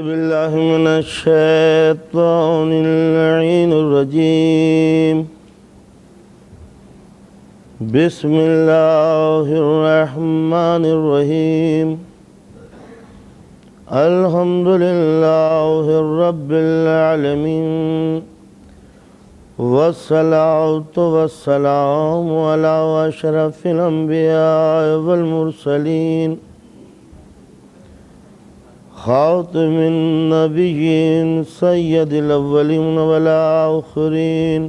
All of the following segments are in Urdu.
بالله من الشيطان اللعين الرجيم. بسم الله الرحمن الرحيم. الحمد لله رب العالمين، والصلاة والسلام على أشرف الأنبياء والمرسلين، خاتم النبيين سيد الأولين والآخرين،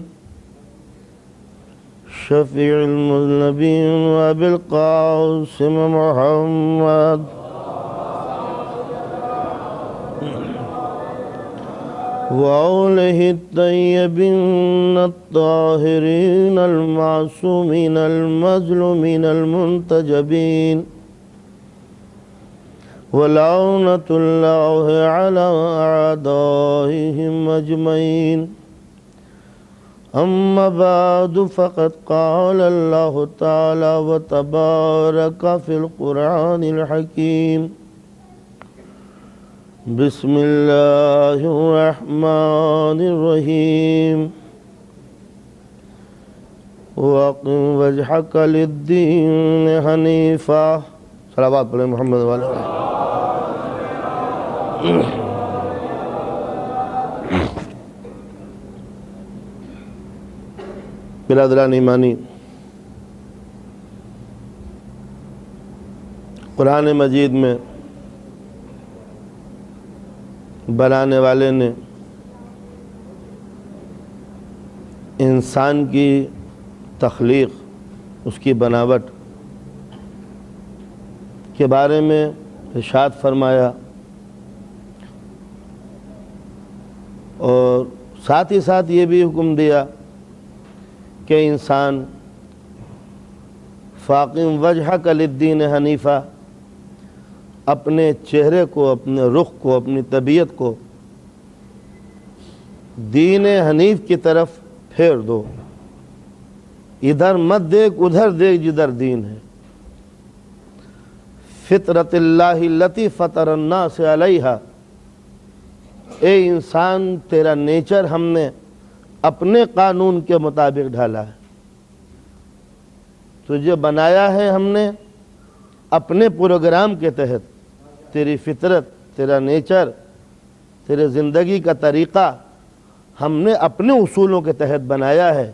شفيع المذنبين وأبي القاسم محمد وآله الطيبين الطاهرين المعصومين المظلومين المنتجبين، ولعنة الله على أعدائهم أجمعين. أما بعد، فقد قال الله تعالى وتبارك في القرآن الحكيم: بسم الله الرحمن الرحيم. وَأَقِمْ وَجْهَكَ لِلدِّينِ حَنِيفًا. صلوات پڑھیں محمد والے. برادران ایمانی، قرآن مجید میں بنانے والے نے انسان کی تخلیق، اس کی بناوٹ کے بارے میں ارشاد فرمایا، اور ساتھ ہی ساتھ یہ بھی حکم دیا کہ انسان فاقم وجہک للدین حنیفہ، اپنے چہرے کو، اپنے رخ کو، اپنی طبیعت کو دین حنیف کی طرف پھیر دو. ادھر مت دیکھ، ادھر دیکھ جدھر دین ہے. فطرت اللہ التی فطر الناس علیہا، اے انسان تیرا نیچر ہم نے اپنے قانون کے مطابق ڈھالا ہے. تجھے بنایا ہے ہم نے اپنے پروگرام کے تحت. تیری فطرت، تیرا نیچر، تیرے زندگی کا طریقہ ہم نے اپنے اصولوں کے تحت بنایا ہے.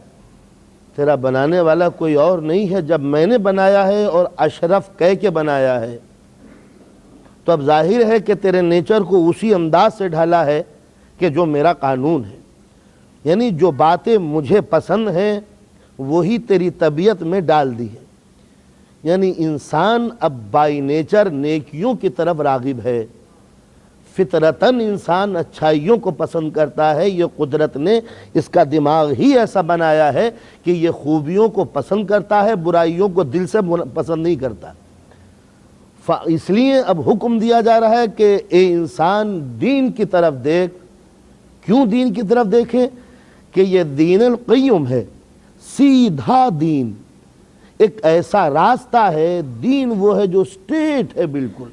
تیرا بنانے والا کوئی اور نہیں ہے. جب میں نے بنایا ہے اور اشرف کہہ کے بنایا ہے، تو اب ظاہر ہے کہ تیرے نیچر کو اسی انداز سے ڈھالا ہے کہ جو میرا قانون ہے. یعنی جو باتیں مجھے پسند ہیں وہی تیری طبیعت میں ڈال دی ہے. یعنی انسان اب بائی نیچر نیکیوں کی طرف راغب ہے. فطرتاً انسان اچھائیوں کو پسند کرتا ہے. یہ قدرت نے اس کا دماغ ہی ایسا بنایا ہے کہ یہ خوبیوں کو پسند کرتا ہے، برائیوں کو دل سے پسند نہیں کرتا. اس لیے اب حکم دیا جا رہا ہے کہ اے انسان دین کی طرف دیکھ. کیوں دین کی طرف دیکھیں؟ کہ یہ دین القیم ہے، سیدھا دین، ایک ایسا راستہ ہے. دین وہ ہے جو اسٹریٹ ہے بالکل.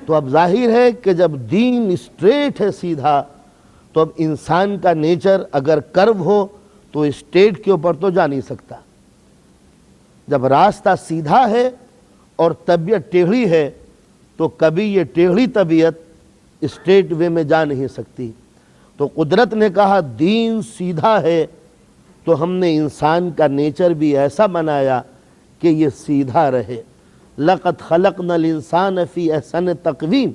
تو اب ظاہر ہے کہ جب دین اسٹریٹ ہے، سیدھا، تو اب انسان کا نیچر اگر کرو ہو تو اسٹریٹ کے اوپر تو جا نہیں سکتا. جب راستہ سیدھا ہے اور طبیعت ٹیڑھی ہے تو کبھی یہ ٹیڑھی طبیعت اسٹریٹ وے میں جا نہیں سکتی. تو قدرت نے کہا دین سیدھا ہے، تو ہم نے انسان کا نیچر بھی ایسا بنایا کہ یہ سیدھا رہے. لَقَدْ خَلَقْنَا الْإِنسَانَ فِي احسن تقویم.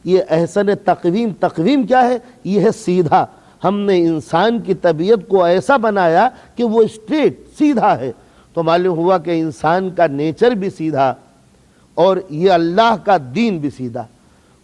یہ احسن تقویم کیا ہے؟ یہ ہے سیدھا. ہم نے انسان کی طبیعت کو ایسا بنایا کہ وہ اسٹریٹ، سیدھا ہے. تو معلوم ہوا کہ انسان کا نیچر بھی سیدھا اور یہ اللہ کا دین بھی سیدھا.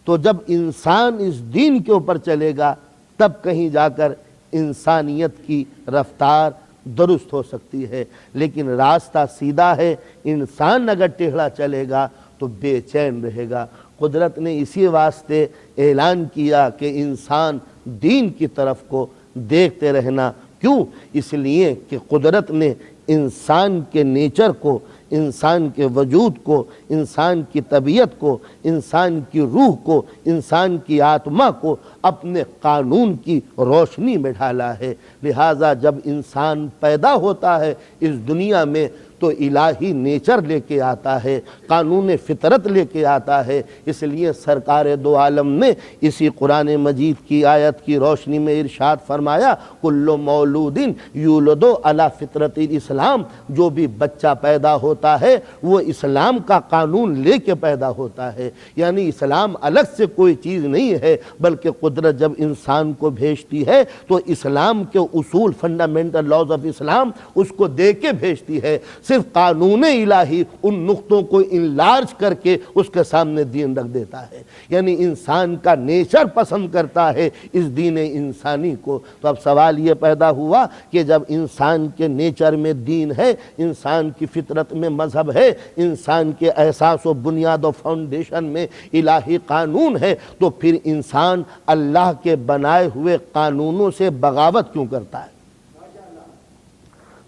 تو جب انسان اس دین کے اوپر چلے گا تب کہیں جا کر انسانیت کی رفتار درست ہو سکتی ہے. لیکن راستہ سیدھا ہے. انسان اگر ٹیڑھا چلے گا تو بے چین رہے گا. قدرت نے اسی واسطے اعلان کیا کہ انسان دین کی طرف کو دیکھتے رہنا. کیوں؟ اس لیے کہ قدرت نے انسان کے نیچر کو انسان کے وجود کو، انسان کی طبیعت کو، انسان کی روح کو، انسان کی آتما کو اپنے قانون کی روشنی میں ڈالا ہے۔ لہٰذا جب انسان پیدا ہوتا ہے اس دنیا میں تو الہی نیچر لے کے آتا ہے، قانون فطرت لے کے آتا ہے۔ اس لیے سرکار دو عالم نے اسی قرآن مجید کی آیت کی روشنی میں ارشاد فرمایا، کل مولود یولد علی فطرت الاسلام، جو بھی بچہ پیدا ہوتا ہے وہ اسلام کا قانون لے کے پیدا ہوتا ہے۔ یعنی اسلام الگ سے کوئی چیز نہیں ہے، بلکہ قدرت جب انسان کو بھیجتی ہے تو اسلام کے اصول، فنڈامنٹل لاز آف اسلام، اس کو دے کے بھیجتی ہے۔ صرف قانون الہی ان نقطوں کو انلارج کر کے اس کے سامنے دین رکھ دیتا ہے۔ یعنی انسان کا نیچر پسند کرتا ہے اس دین انسانی کو۔ تو اب سوال یہ پیدا ہوا کہ جب انسان کے نیچر میں دین ہے، انسان کی فطرت میں مذہب ہے، انسان کے احساس و بنیاد و فاؤنڈیشن میں الہی قانون ہے، تو پھر انسان اللہ کے بنائے ہوئے قانونوں سے بغاوت کیوں کرتا ہے؟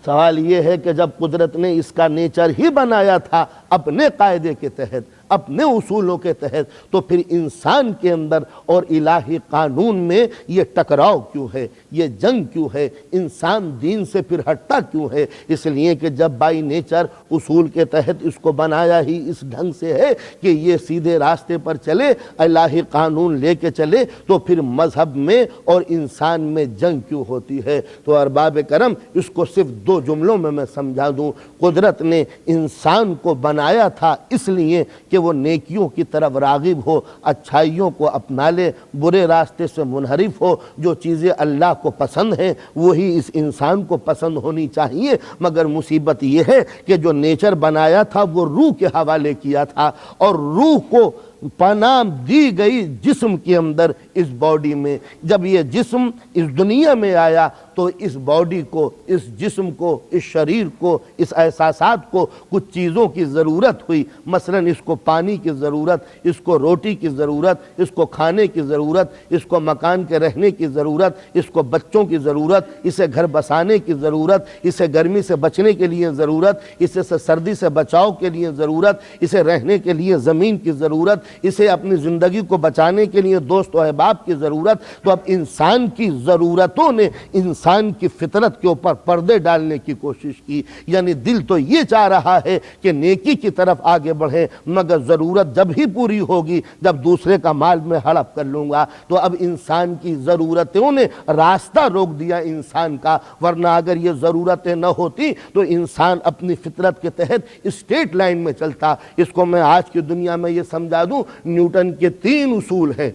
سوال یہ ہے کہ جب قدرت نے اس کا نیچر ہی بنایا تھا اپنے قاعدے کے تحت، اپنے اصولوں کے تحت، تو پھر انسان کے اندر اور الہی قانون میں یہ ٹکراؤ کیوں ہے، یہ جنگ کیوں ہے، انسان دین سے پھر ہٹتا کیوں ہے؟ اس لیے کہ جب بائی نیچر اصول کے تحت اس کو بنایا ہی اس ڈھنگ سے ہے کہ یہ سیدھے راستے پر چلے، الہی قانون لے کے چلے، تو پھر مذہب میں اور انسان میں جنگ کیوں ہوتی ہے؟ تو ارباب کرم اس کو صرف دو جملوں میں سمجھا دوں۔ قدرت نے انسان کو بنایا تھا اس لیے کہ وہ نیکیوں کی طرف راغب ہو، اچھائیوں کو اپنا لے، برے راستے سے منحرف ہو۔ جو چیزیں اللہ کو پسند ہیں وہی اس انسان کو پسند ہونی چاہیے، مگر مصیبت یہ ہے کہ جو نیچر بنایا تھا وہ روح کے حوالے کیا تھا، اور روح کو پناہ دی گئی جسم کے اندر، اس باڈی میں۔ جب یہ جسم اس دنیا میں آیا تو اس باڈی کو، اس جسم کو، اس شریر کو، اس احساسات کو کچھ چیزوں کی ضرورت ہوئی۔ مثلا اس کو پانی کی ضرورت، اس کو روٹی کی ضرورت، اس کو کھانے کی ضرورت، اس کو مکان کے رہنے کی ضرورت، اس کو بچوں کی ضرورت، اسے گھر بسانے کی ضرورت، اسے گرمی سے بچنے کے لیے ضرورت، اسے سردی سے بچاؤ کے لیے ضرورت، اسے رہنے کے لیے زمین کی ضرورت، اسے اپنی زندگی کو بچانے کے لیے دوست و احباب کی ضرورت۔ تو اب انسان کی ضرورتوں نے انسان کی فطرت کے اوپر پردے ڈالنے کی کوشش کی۔ یعنی دل تو یہ چاہ رہا ہے کہ نیکی کی طرف آگے بڑھے، مگر ضرورت جب ہی پوری ہوگی جب دوسرے کا مال میں ہڑپ کر لوں گا۔ تو اب انسان کی ضرورتوں نے راستہ روک دیا انسان کا، ورنہ اگر یہ ضرورتیں نہ ہوتی تو انسان اپنی فطرت کے تحت اسٹیٹ لائن میں چلتا۔ اس کو میں آج کی دنیا میں یہ سمجھا دوں، نیوٹن کے 3 اصول ہیں،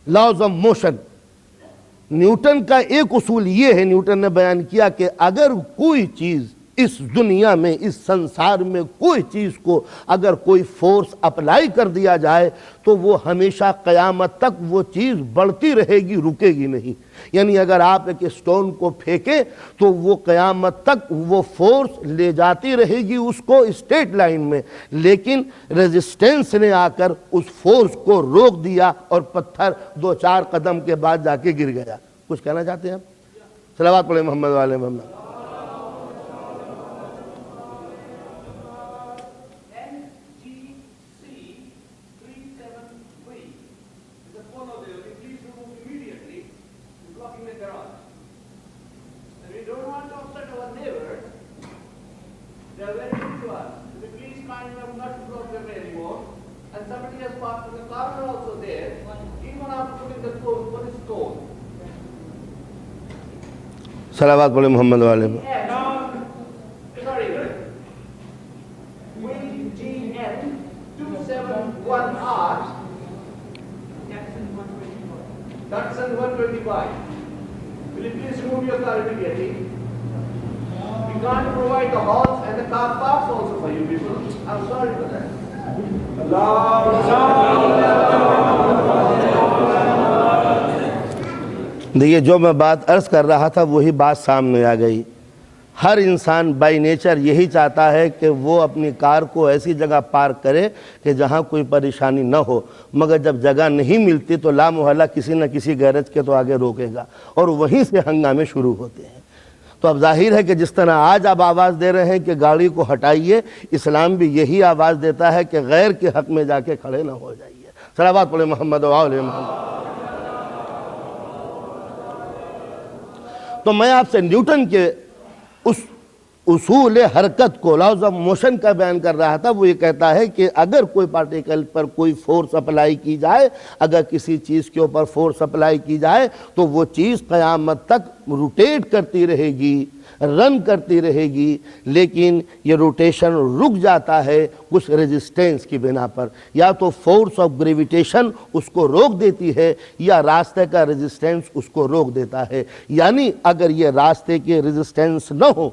لاز آف موشن۔ نیوٹن کا ایک اصول یہ ہے، نیوٹن نے بیان کیا کہ اگر کوئی چیز اس دنیا میں، اس سنسار میں کوئی چیز کو اگر کوئی فورس اپلائی کر دیا جائے تو وہ ہمیشہ قیامت تک وہ چیز بڑھتی رہے گی، رکے گی نہیں۔ یعنی اگر آپ ایک اسٹون کو پھینکیں تو وہ قیامت تک وہ فورس لے جاتی رہے گی اس کو اسٹیٹ لائن میں، لیکن ریزسٹنس نے آ کر اس فورس کو روک دیا اور پتھر 2-4 قدم کے بعد جا کے گر گیا۔ کچھ کہنا چاہتے ہیں آپ؟ صلوات پڑھیں محمد والے محمد۔ صلوات پڑھیں محمد والے میں۔ Datsun 125. Will you please remove your car immediately? We can't provide the halls and the car parks also for you people. I'm sorry for that. دیکھیے جو میں بات عرض کر رہا تھا وہی بات سامنے آ گئی۔ ہر انسان بائی نیچر یہی چاہتا ہے کہ وہ اپنی کار کو ایسی جگہ پارک کرے کہ جہاں کوئی پریشانی نہ ہو، مگر جب جگہ نہیں ملتی تو لا محالہ کسی نہ کسی گیرج کے تو آگے روکے گا، اور وہیں سے ہنگامے شروع ہوتے ہیں۔ تو اب ظاہر ہے کہ جس طرح آج آپ آواز دے رہے ہیں کہ گاڑی کو ہٹائیے، اسلام بھی یہی آواز دیتا ہے کہ غیر کے حق میں جا کے کھڑے نہ ہو جائیے۔ صلوات پڑھیں محمد و آل محمد۔ تو میں آپ سے نیوٹن کے اس اصول حرکت کو، لاز آف موشن کا بیان کر رہا تھا۔ وہ یہ کہتا ہے کہ اگر کوئی پارٹیکل پر کوئی فورس اپلائی کی جائے، اگر کسی چیز کے اوپر فورس اپلائی کی جائے تو وہ چیز قیامت تک روٹیٹ کرتی رہے گی، رن کرتی رہے گی، لیکن یہ روٹیشن رک جاتا ہے کچھ ریزسٹنس کی بنا پر۔ یا تو فورس آف گریویٹیشن اس کو روک دیتی ہے، یا راستے کا ریزسٹنس اس کو روک دیتا ہے۔ یعنی اگر یہ راستے کے ریزسٹنس نہ ہو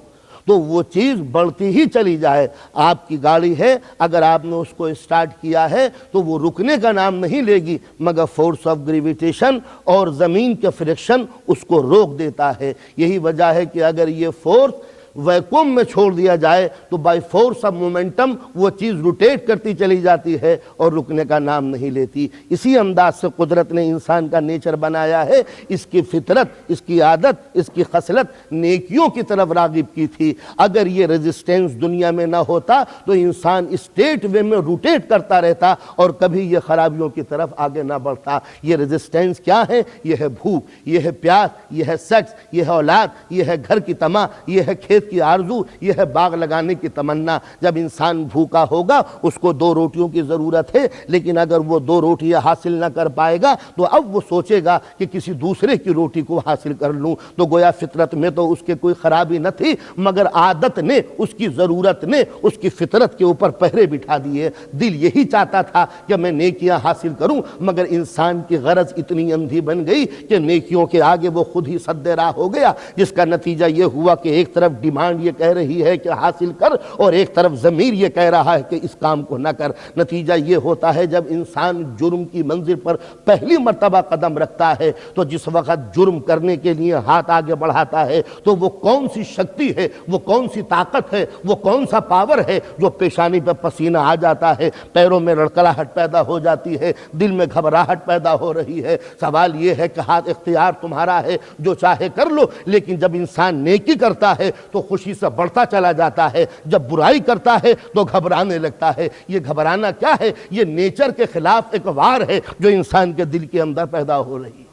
تو وہ چیز بڑھتی ہی چلی جائے۔ آپ کی گاڑی ہے، اگر آپ نے اس کو اسٹارٹ کیا ہے تو وہ رکنے کا نام نہیں لے گی، مگر فورس آف گریویٹیشن اور زمین کے فرکشن اس کو روک دیتا ہے۔ یہی وجہ ہے کہ اگر یہ فورس ویکوم میں چھوڑ دیا جائے تو بائی فورس آف مومنٹم وہ چیز روٹیٹ کرتی چلی جاتی ہے اور رکنے کا نام نہیں لیتی۔ اسی انداز سے قدرت نے انسان کا نیچر بنایا ہے، اس کی فطرت، اس کی عادت، اس کی خصلت نیکیوں کی طرف راغب کی تھی۔ اگر یہ ریزسٹنس دنیا میں نہ ہوتا تو انسان اسٹیٹ وے میں روٹیٹ کرتا رہتا اور کبھی یہ خرابیوں کی طرف آگے نہ بڑھتا۔ یہ ریزسٹنس کیا ہے؟ یہ ہے بھوک، یہ ہے پیاس، یہ ہے سیکس، یہ ہے اولاد، یہ ہے گھر کی طمع، یہ ہے کھیت کی آرزو، یہ ہے باغ لگانے کی تمنا۔ جب انسان بھوکا ہوگا اس کو 2 روٹیوں کی ضرورت ہے، لیکن اگر وہ 2 روٹیاں حاصل نہ کر پائے گا تو اب وہ سوچے گا کہ کسی دوسرے کی روٹی کو حاصل کر لوں۔ تو گویا فطرت میں تو اس کے کوئی خرابی نہ تھی، مگر عادت نے، اس کی ضرورت نے اس کی فطرت کے اوپر پہرے بٹھا دیے۔ دل یہی چاہتا تھا کہ میں نیکیاں حاصل کروں، مگر انسان کی غرض اتنی اندھی بن گئی کہ نیکیوں کے آگے وہ خود ہی سد راہ ہو گیا، جس کا نتیجہ یہ ہوا کہ ایک طرف ڈیمانڈ یہ کہہ رہی ہے کہ حاصل کر، اور ایک طرف ضمیر یہ کہہ رہا ہے کہ اس کام کو نہ کر۔ نتیجہ یہ ہوتا ہے جب انسان جرم کی منزل پر پہلی مرتبہ قدم رکھتا ہے تو جس وقت جرم کرنے کے لیے ہاتھ آگے بڑھاتا ہے تو وہ کون سی شکتی ہے، وہ کون سی طاقت ہے، وہ کون سا پاور ہے جو پیشانی پہ پسینہ آ جاتا ہے، پیروں میں لڑکڑاہٹ پیدا ہو جاتی ہے، دل میں گھبراہٹ پیدا ہو رہی ہے۔ سوال یہ ہے کہ ہاتھ اختیار تمہارا ہے، جو چاہے کر لو، لیکن جب انسان نیکی کرتا ہے تو خوشی سے بڑھتا چلا جاتا ہے، جب برائی کرتا ہے تو گھبرانے لگتا ہے۔ یہ گھبرانا کیا ہے؟ یہ نیچر کے خلاف ایک وار ہے جو انسان کے دل کے اندر پیدا ہو رہی ہے۔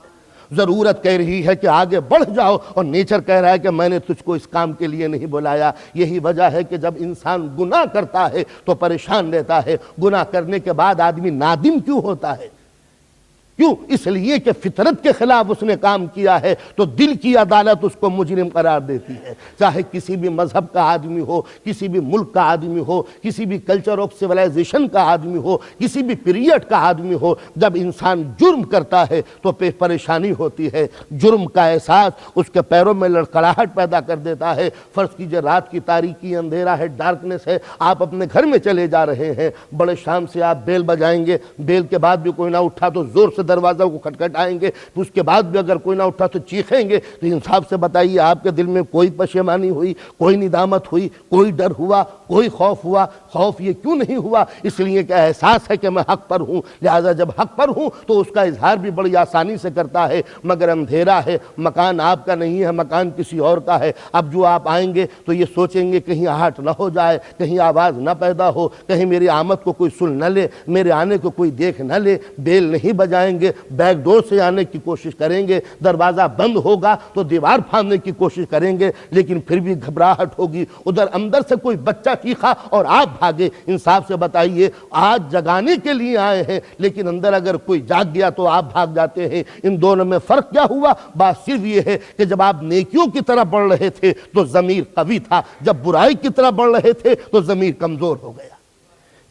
ضرورت کہہ رہی ہے کہ آگے بڑھ جاؤ، اور نیچر کہہ رہا ہے کہ میں نے تجھ کو اس کام کے لیے نہیں بلایا۔ یہی وجہ ہے کہ جب انسان گناہ کرتا ہے تو پریشان رہتا ہے۔ گناہ کرنے کے بعد آدمی نادم کیوں ہوتا ہے؟ کیوں؟ اس لیے کہ فطرت کے خلاف اس نے کام کیا ہے، تو دل کی عدالت اس کو مجرم قرار دیتی ہے۔ چاہے کسی بھی مذہب کا آدمی ہو، کسی بھی ملک کا آدمی ہو، کسی بھی کلچر آف سیولائزیشن کا آدمی ہو، کسی بھی پیریڈ کا آدمی ہو، جب انسان جرم کرتا ہے تو پریشانی ہوتی ہے۔ جرم کا احساس اس کے پیروں میں لڑکڑاہٹ پیدا کر دیتا ہے۔ فرض کیجئے رات کی تاریکی، اندھیرا ہے، ڈارکنیس ہے، آپ اپنے گھر میں چلے جا رہے ہیں، بڑے شام سے آپ بیل بجائیں گے، بیل کے بعد بھی کوئی نہ اٹھا تو زور سے دروازہ کو کھٹکھٹائیں گے، اس کے بعد بھی اگر کوئی نہ اٹھا تو چیخیں گے۔ تو انصاف سے بتائیے آپ کے دل میں کوئی پشیمانی ہوئی، کوئی ندامت ہوئی، کوئی ڈر ہوا، کوئی خوف ہوا؟ خوف یہ کیوں نہیں ہوا؟ اس لیے کہ احساس ہے کہ میں حق پر ہوں، لہذا جب حق پر ہوں تو اس کا اظہار بھی بڑی آسانی سے کرتا ہے۔ مگر اندھیرا ہے، مکان آپ کا نہیں ہے، مکان کسی اور کا ہے۔ اب جو آپ آئیں گے تو یہ سوچیں گے کہیں آہٹ نہ ہو جائے، کہیں آواز نہ پیدا ہو، کہیں میری آمد کو کوئی سن نہ لے، میرے آنے کو کوئی دیکھ نہ لے۔ بیل نہیں بجائیں گے، بیک ڈور سے آنے کی کوشش کریں گے، دروازہ بند ہوگا تو دیوار پھاڑنے کی کوشش کریں گے، لیکن پھر بھی گھبراہٹ ہوگی۔ ادھر اندر سے کوئی بچہ چیخا اور آپ بھاگے۔ انصاف سے بتائیے، آج جگانے کے لیے آئے ہیں، لیکن اندر اگر کوئی جاگ گیا تو آپ بھاگ جاتے ہیں۔ ان دونوں میں فرق کیا ہوا؟ بات صرف یہ ہے کہ جب آپ نیکیوں کی طرف بڑھ رہے تھے تو ضمیر قوی تھا، جب برائی کی طرف بڑھ رہے تھے تو ضمیر کمزور ہو گیا۔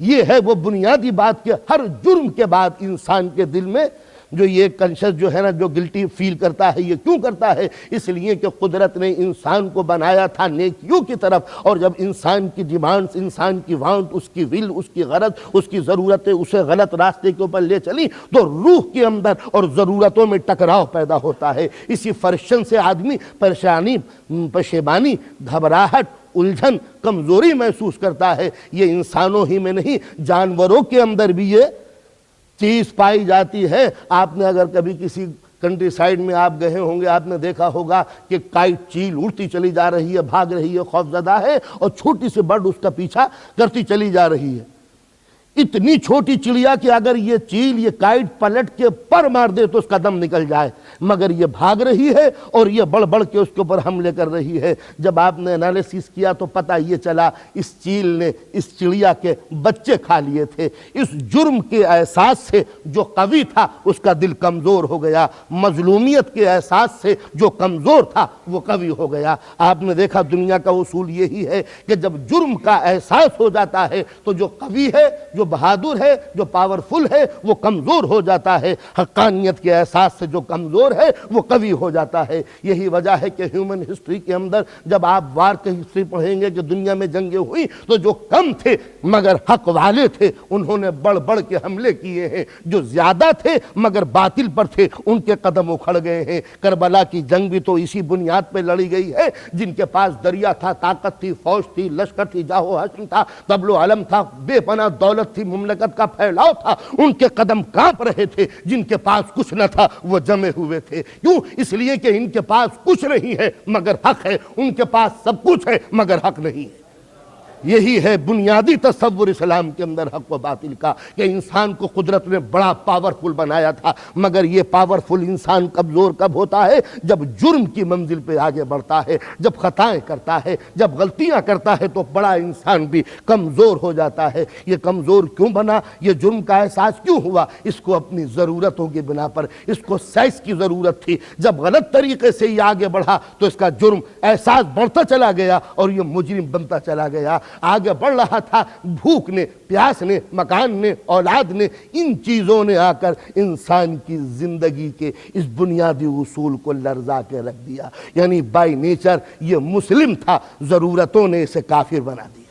یہ ہے وہ بنیادی بات کہ ہر جرم کے بعد انسان کے دل میں جو یہ کنشس جو ہے نا، جو گلٹی فیل کرتا ہے، یہ کیوں کرتا ہے؟ اس لیے کہ قدرت نے انسان کو بنایا تھا نیکیوں کی طرف، اور جب انسان کی ڈیمانڈز، انسان کی وانٹ، اس کی ول، اس کی غرض، اس کی ضرورتیں اسے غلط راستے کے اوپر لے چلی تو روح کے اندر اور ضرورتوں میں ٹکراؤ پیدا ہوتا ہے۔ اسی فرشن سے آدمی پریشانی، پشیمانی، گھبراہٹ، الجھن، کمزوری محسوس کرتا ہے۔ یہ انسانوں ہی میں نہیں، جانوروں کے اندر بھی یہ چیز پائی جاتی ہے۔ آپ نے اگر کبھی کنٹری سائیڈ میں آپ گئے ہوں گے، آپ نے دیکھا ہوگا کہ کائٹ چیل اڑتی چلی جا رہی ہے، بھاگ رہی ہے، خوفزدہ ہے، اور چھوٹی سی برڈ اس کا پیچھا کرتی چلی جا رہی ہے۔ اتنی چھوٹی چڑیا کہ اگر یہ چیل، یہ کائٹ پلٹ کے پر مار دے تو اس کا دم نکل جائے، مگر یہ بھاگ رہی ہے اور یہ بڑھ بڑھ کے اس کے اوپر حملے کر رہی ہے۔ جب آپ نے انالیسس کیا تو پتہ یہ چلا اس چیل نے اس چڑیا کے بچے کھا لیے تھے۔ اس جرم کے احساس سے جو قوی تھا اس کا دل کمزور ہو گیا، مظلومیت کے احساس سے جو کمزور تھا وہ قوی ہو گیا۔ آپ نے دیکھا دنیا کا اصول یہی ہے کہ جب جرم کا احساس ہو جاتا ہے تو جو قوی ہے، جو بہادر ہے، جو پاورفل ہے، وہ کمزور ہو جاتا ہے۔ حقانیت کے احساس سے جو کمزور ہے وہ قوی ہو جاتا ہے۔ یہی وجہ ہے کہ ہیومن ہسٹری کے اندر جب آپ وار کی ہسٹری پڑھیں گے کہ دنیا میں جنگیں ہوئی تو جو کم تھے مگر حق والے تھے انہوں نے بڑھ بڑھ کے حملے کیے ہیں، جو زیادہ تھے مگر باطل پر تھے ان کے قدم اکھڑ گئے ہیں۔ کربلا کی جنگ بھی تو اسی بنیاد پہ لڑی گئی ہے، جن کے پاس دریا تھا، طاقت تھی، فوج تھی، لشکر تھی، جاہ و حشم تھا، طبل و علم تھا، بے پناہ دولت تھی، مملکت کا پھیلاؤ تھا، ان کے قدم کانپ رہے تھے۔ جن کے پاس کچھ نہ تھا وہ جمے ہوئے تھے۔ کیوں؟ اس لیے کہ ان کے پاس کچھ نہیں ہے مگر حق ہے، ان کے پاس سب کچھ ہے مگر حق نہیں ہے۔ یہی ہے بنیادی تصور اسلام کے اندر حق و باطل کا، کہ انسان کو قدرت نے بڑا پاورفل بنایا تھا، مگر یہ پاورفل انسان کمزور کب ہوتا ہے؟ جب جرم کی منزل پہ آگے بڑھتا ہے، جب خطائیں کرتا ہے، جب غلطیاں کرتا ہے تو بڑا انسان بھی کمزور ہو جاتا ہے۔ یہ کمزور کیوں بنا؟ یہ جرم کا احساس کیوں ہوا؟ اس کو اپنی ضرورتوں کی بنا پر، اس کو سیکس کی ضرورت تھی، جب غلط طریقے سے یہ آگے بڑھا تو اس کا جرم احساس بڑھتا چلا گیا اور یہ مجرم بنتا چلا گیا۔ آگے بڑھ رہا تھا، بھوک نے، پیاس نے، مکان نے، اولاد نے، ان چیزوں نے آ کر انسان کی زندگی کے اس بنیادی اصول کو لرزا کے رکھ دیا۔ یعنی بائی نیچر یہ مسلم تھا، ضرورتوں نے اسے کافر بنا دیا۔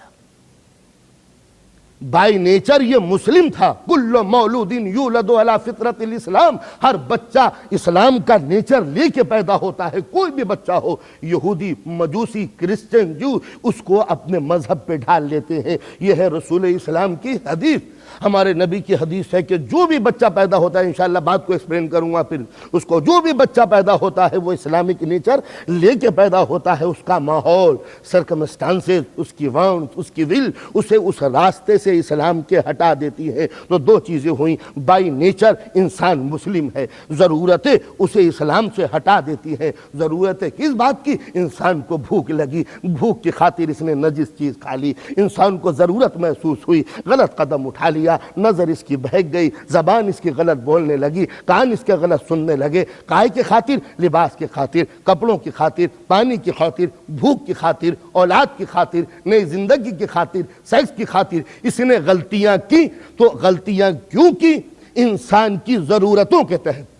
بائی نیچر یہ مسلم تھا، کل مولود یولد علی فطرت الاسلام، ہر بچہ اسلام کا نیچر لے کے پیدا ہوتا ہے۔ کوئی بھی بچہ ہو، یہودی، مجوسی، کرسچن، جو، اس کو اپنے مذہب پہ ڈھال لیتے ہیں۔ یہ ہے رسول اسلام کی حدیث۔ ہمارے نبی کی حدیث ہے کہ جو بھی بچہ پیدا ہوتا ہے، انشاءاللہ بات کو ایکسپلین کروں گا پھر، اس کو جو بھی بچہ پیدا ہوتا ہے وہ اسلامک نیچر لے کے پیدا ہوتا ہے۔ اس کا ماحول، سرکمسٹانسز، اس کی وانٹ، اس کی ول اسے اس راستے سے اسلام کے ہٹا دیتی ہے۔ تو دو چیزیں ہوئیں، بائی نیچر انسان مسلم ہے، ضرورتیں اسے اسلام سے ہٹا دیتی ہیں۔ ضرورتیں کس بات کی؟ انسان کو بھوک لگی، بھوک کی خاطر اس نے نجس چیز کھا لی، انسان کو ضرورت محسوس ہوئی، غلط قدم اٹھا لیا، نظر اس کی بہک گئی، زبان اس کی غلط بولنے لگی، کان اس کے غلط سننے لگے، کائے کی خاطر، لباس کی خاطر، کپڑوں کی خاطر، پانی کی خاطر، بھوک کی خاطر، اولاد کی خاطر، نئی زندگی کی خاطر، سیکس کی خاطر اس نے غلطیاں کی۔ تو غلطیاں کیوں کی؟ انسان کی ضرورتوں کے تحت۔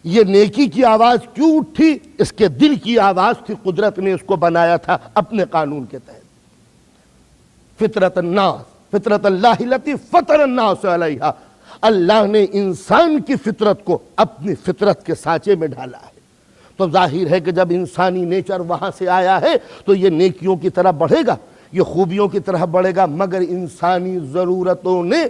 یہ نیکی کی آواز کیوں اٹھی؟ اس کے دل کی آواز تھی، قدرت نے اس کو بنایا تھا اپنے قانون کے تحت۔ فطرت الناس، فطرت اللہ التی فطر الناس علیہا، اللہ نے انسان کی فطرت کو اپنی فطرت کے سانچے میں ڈالا ہے۔ تو ظاہر ہے کہ جب انسانی نیچر وہاں سے آیا ہے تو یہ نیکیوں کی طرح بڑھے گا، یہ خوبیوں کی طرح بڑھے گا، مگر انسانی ضرورتوں نے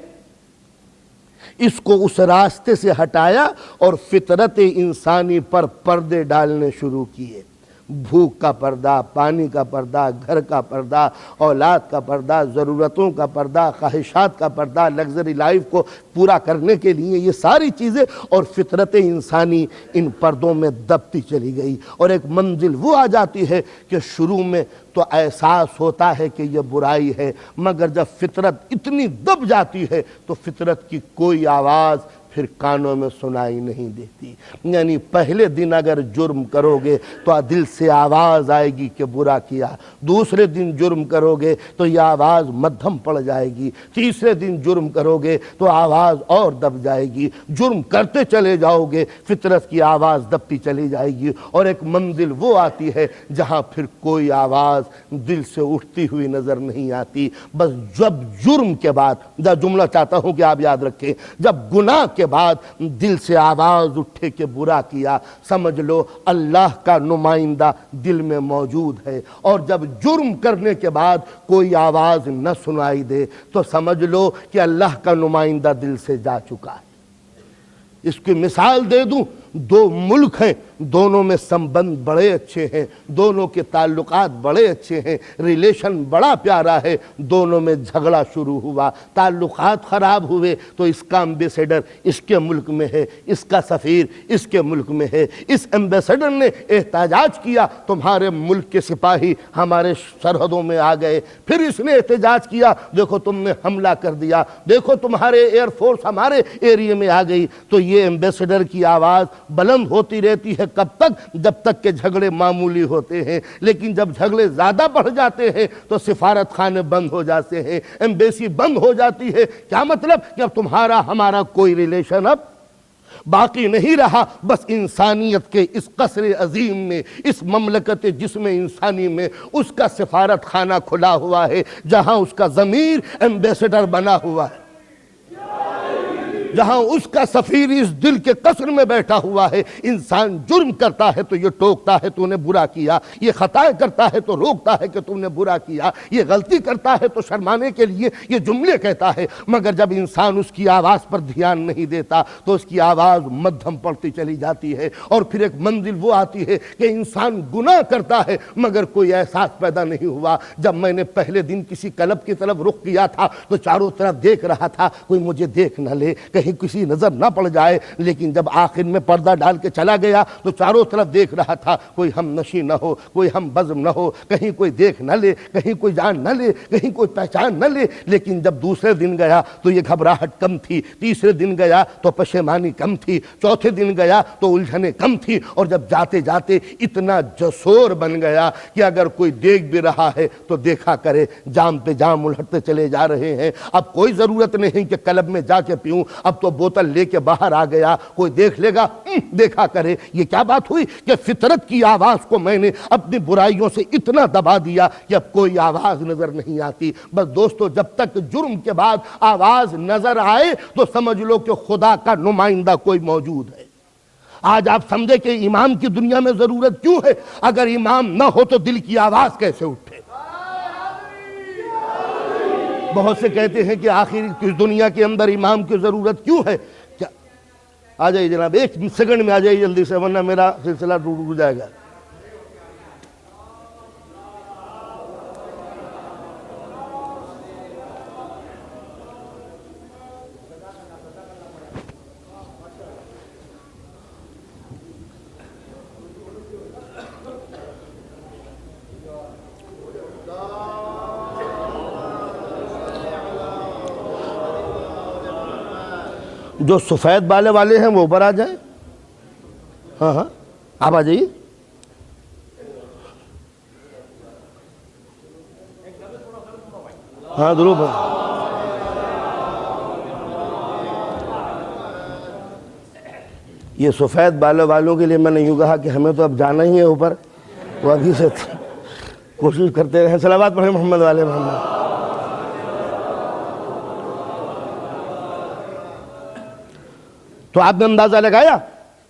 اس کو اس راستے سے ہٹایا اور فطرت انسانی پر پردے ڈالنے شروع کیے۔ بھوک کا پردہ، پانی کا پردہ، گھر کا پردہ، اولاد کا پردہ، ضرورتوں کا پردہ، خواہشات کا پردہ، لگژری لائف کو پورا کرنے کے لیے یہ ساری چیزیں، اور فطرت انسانی ان پردوں میں دبتی چلی گئی۔ اور ایک منزل وہ آ جاتی ہے کہ شروع میں تو احساس ہوتا ہے کہ یہ برائی ہے، مگر جب فطرت اتنی دب جاتی ہے تو فطرت کی کوئی آواز پھر کانوں میں سنائی نہیں دیتی۔ یعنی پہلے دن اگر جرم کرو گے تو دل سے آواز آئے گی کہ برا کیا، دوسرے دن جرم کرو گے تو یہ آواز مدھم پڑ جائے گی، تیسرے دن جرم کرو گے تو آواز اور دب جائے گی، جرم کرتے چلے جاؤ گے فطرت کی آواز دبتی چلی جائے گی، اور ایک منزل وہ آتی ہے جہاں پھر کوئی آواز دل سے اٹھتی ہوئی نظر نہیں آتی۔ بس جب جرم کے بعد، جملہ چاہتا ہوں کہ آپ یاد رکھیں، جب گناہ کے بعد دل سے آواز اٹھے کہ برا کیا، سمجھ لو اللہ کا نمائندہ دل میں موجود ہے، اور جب جرم کرنے کے بعد کوئی آواز نہ سنائی دے تو سمجھ لو کہ اللہ کا نمائندہ دل سے جا چکا ہے۔ اس کی مثال دے دوں، دو ملک ہیں، دونوں میں سمبند بڑے اچھے ہیں، دونوں کے تعلقات بڑے اچھے ہیں، ریلیشن بڑا پیارا ہے، دونوں میں جھگڑا شروع ہوا، تعلقات خراب ہوئے تو اس کا ایمبیسیڈر اس کے ملک میں ہے، اس کا سفیر اس کے ملک میں ہے، اس ایمبیسیڈر نے احتجاج کیا، تمہارے ملک کے سپاہی ہمارے سرحدوں میں آ گئے، پھر اس نے احتجاج کیا، دیکھو تم نے حملہ کر دیا، دیکھو تمہارے ایئر فورس ہمارے ایریے میں آ گئی، تو یہ ایمبیسیڈر کی آواز بلند ہوتی رہتی ہے کب تک؟ جب تک کہ جھگڑے معمولی ہوتے ہیں، لیکن جب جھگڑے زیادہ بڑھ جاتے ہیں تو سفارت خانے بند ہو جاتے ہیں، ایمبیسی بند ہو جاتی ہے۔ کیا مطلب؟ کہ اب تمہارا ہمارا کوئی ریلیشن اب باقی نہیں رہا، بس انسانیت کے اس قصر عظیم میں، اس مملکت جسم انسانی میں اس کا سفارت خانہ کھلا ہوا ہے، جہاں اس کا ضمیر ایمبیسیڈر بنا ہوا ہے، جہاں اس کا سفیر اس دل کے قصر میں بیٹھا ہوا ہے۔ انسان جرم کرتا ہے تو یہ ٹوکتا ہے تو نے برا کیا، یہ خطا کرتا ہے تو روکتا ہے کہ تم نے برا کیا، یہ غلطی کرتا ہے تو شرمانے کے لیے یہ جملے کہتا ہے، مگر جب انسان اس کی آواز پر دھیان نہیں دیتا تو اس کی آواز مدھم پڑتی چلی جاتی ہے، اور پھر ایک منزل وہ آتی ہے کہ انسان گناہ کرتا ہے مگر کوئی احساس پیدا نہیں ہوا۔ جب میں نے پہلے دن کسی کلب کی طرف رخ کیا تھا تو چاروں طرف دیکھ رہا تھا، کوئی مجھے دیکھ نہ لے، کہیں کسی نظر نہ پڑ جائے، لیکن جب آخر میں پردہ ڈال کے چلا گیا تو چاروں طرف دیکھ رہا تھا، کوئی ہم نشی نہ ہو، کوئی ہم بزم نہ ہو، کہیں کوئی دیکھ نہ لے، کہیں کوئی جان نہ لے، کہیں کوئی پہچان نہ لے۔ لیکن جب دوسرے دن گیا تو یہ گھبراہٹ کم تھی، تیسرے دن گیا تو پشیمانی کم تھی، چوتھے دن گیا تو الجھنیں کم تھی، اور جب جاتے جاتے اتنا جسور بن گیا کہ اگر کوئی دیکھ بھی رہا ہے تو دیکھا کرے، جام پہ جام الہٹتے چلے جا رہے ہیں۔ اب کوئی ضرورت نہیں کہ کلب میں جا کے پیوں، اب تو بوتل لے کے باہر آ گیا، کوئی دیکھ لے گا دیکھا کرے۔ یہ کیا بات ہوئی کہ فطرت کی آواز کو میں نے اپنی برائیوں سے اتنا دبا دیا کہ اب کوئی آواز نظر نہیں آتی۔ بس دوستو، جب تک جرم کے بعد آواز نظر آئے تو سمجھ لو کہ خدا کا نمائندہ کوئی موجود ہے۔ آج آپ سمجھے کہ امام کی دنیا میں ضرورت کیوں ہے؟ اگر امام نہ ہو تو دل کی آواز کیسے اٹھے؟ بہت سے کہتے ہیں کہ آخر اس دنیا کے اندر امام کی ضرورت کیوں ہے؟ کیا آ جائیے جناب، ایک سیکنڈ میں آ جائیے جلدی سے، ورنہ میرا سلسلہ رک جائے گا۔ جو سفید بالے والے ہیں وہ اوپر آ جائیں۔ ہاں ہاں آپ آ جائیے۔ ہاں ضرور۔ یہ سفید بالوں والوں کے لیے میں نے یوں کہا کہ ہمیں تو اب جانا ہی ہے اوپر، وہ ابھی سے کوشش کرتے رہیں۔ صلوات پڑھیں محمد والے محمد۔ تو آپ نے اندازہ لگایا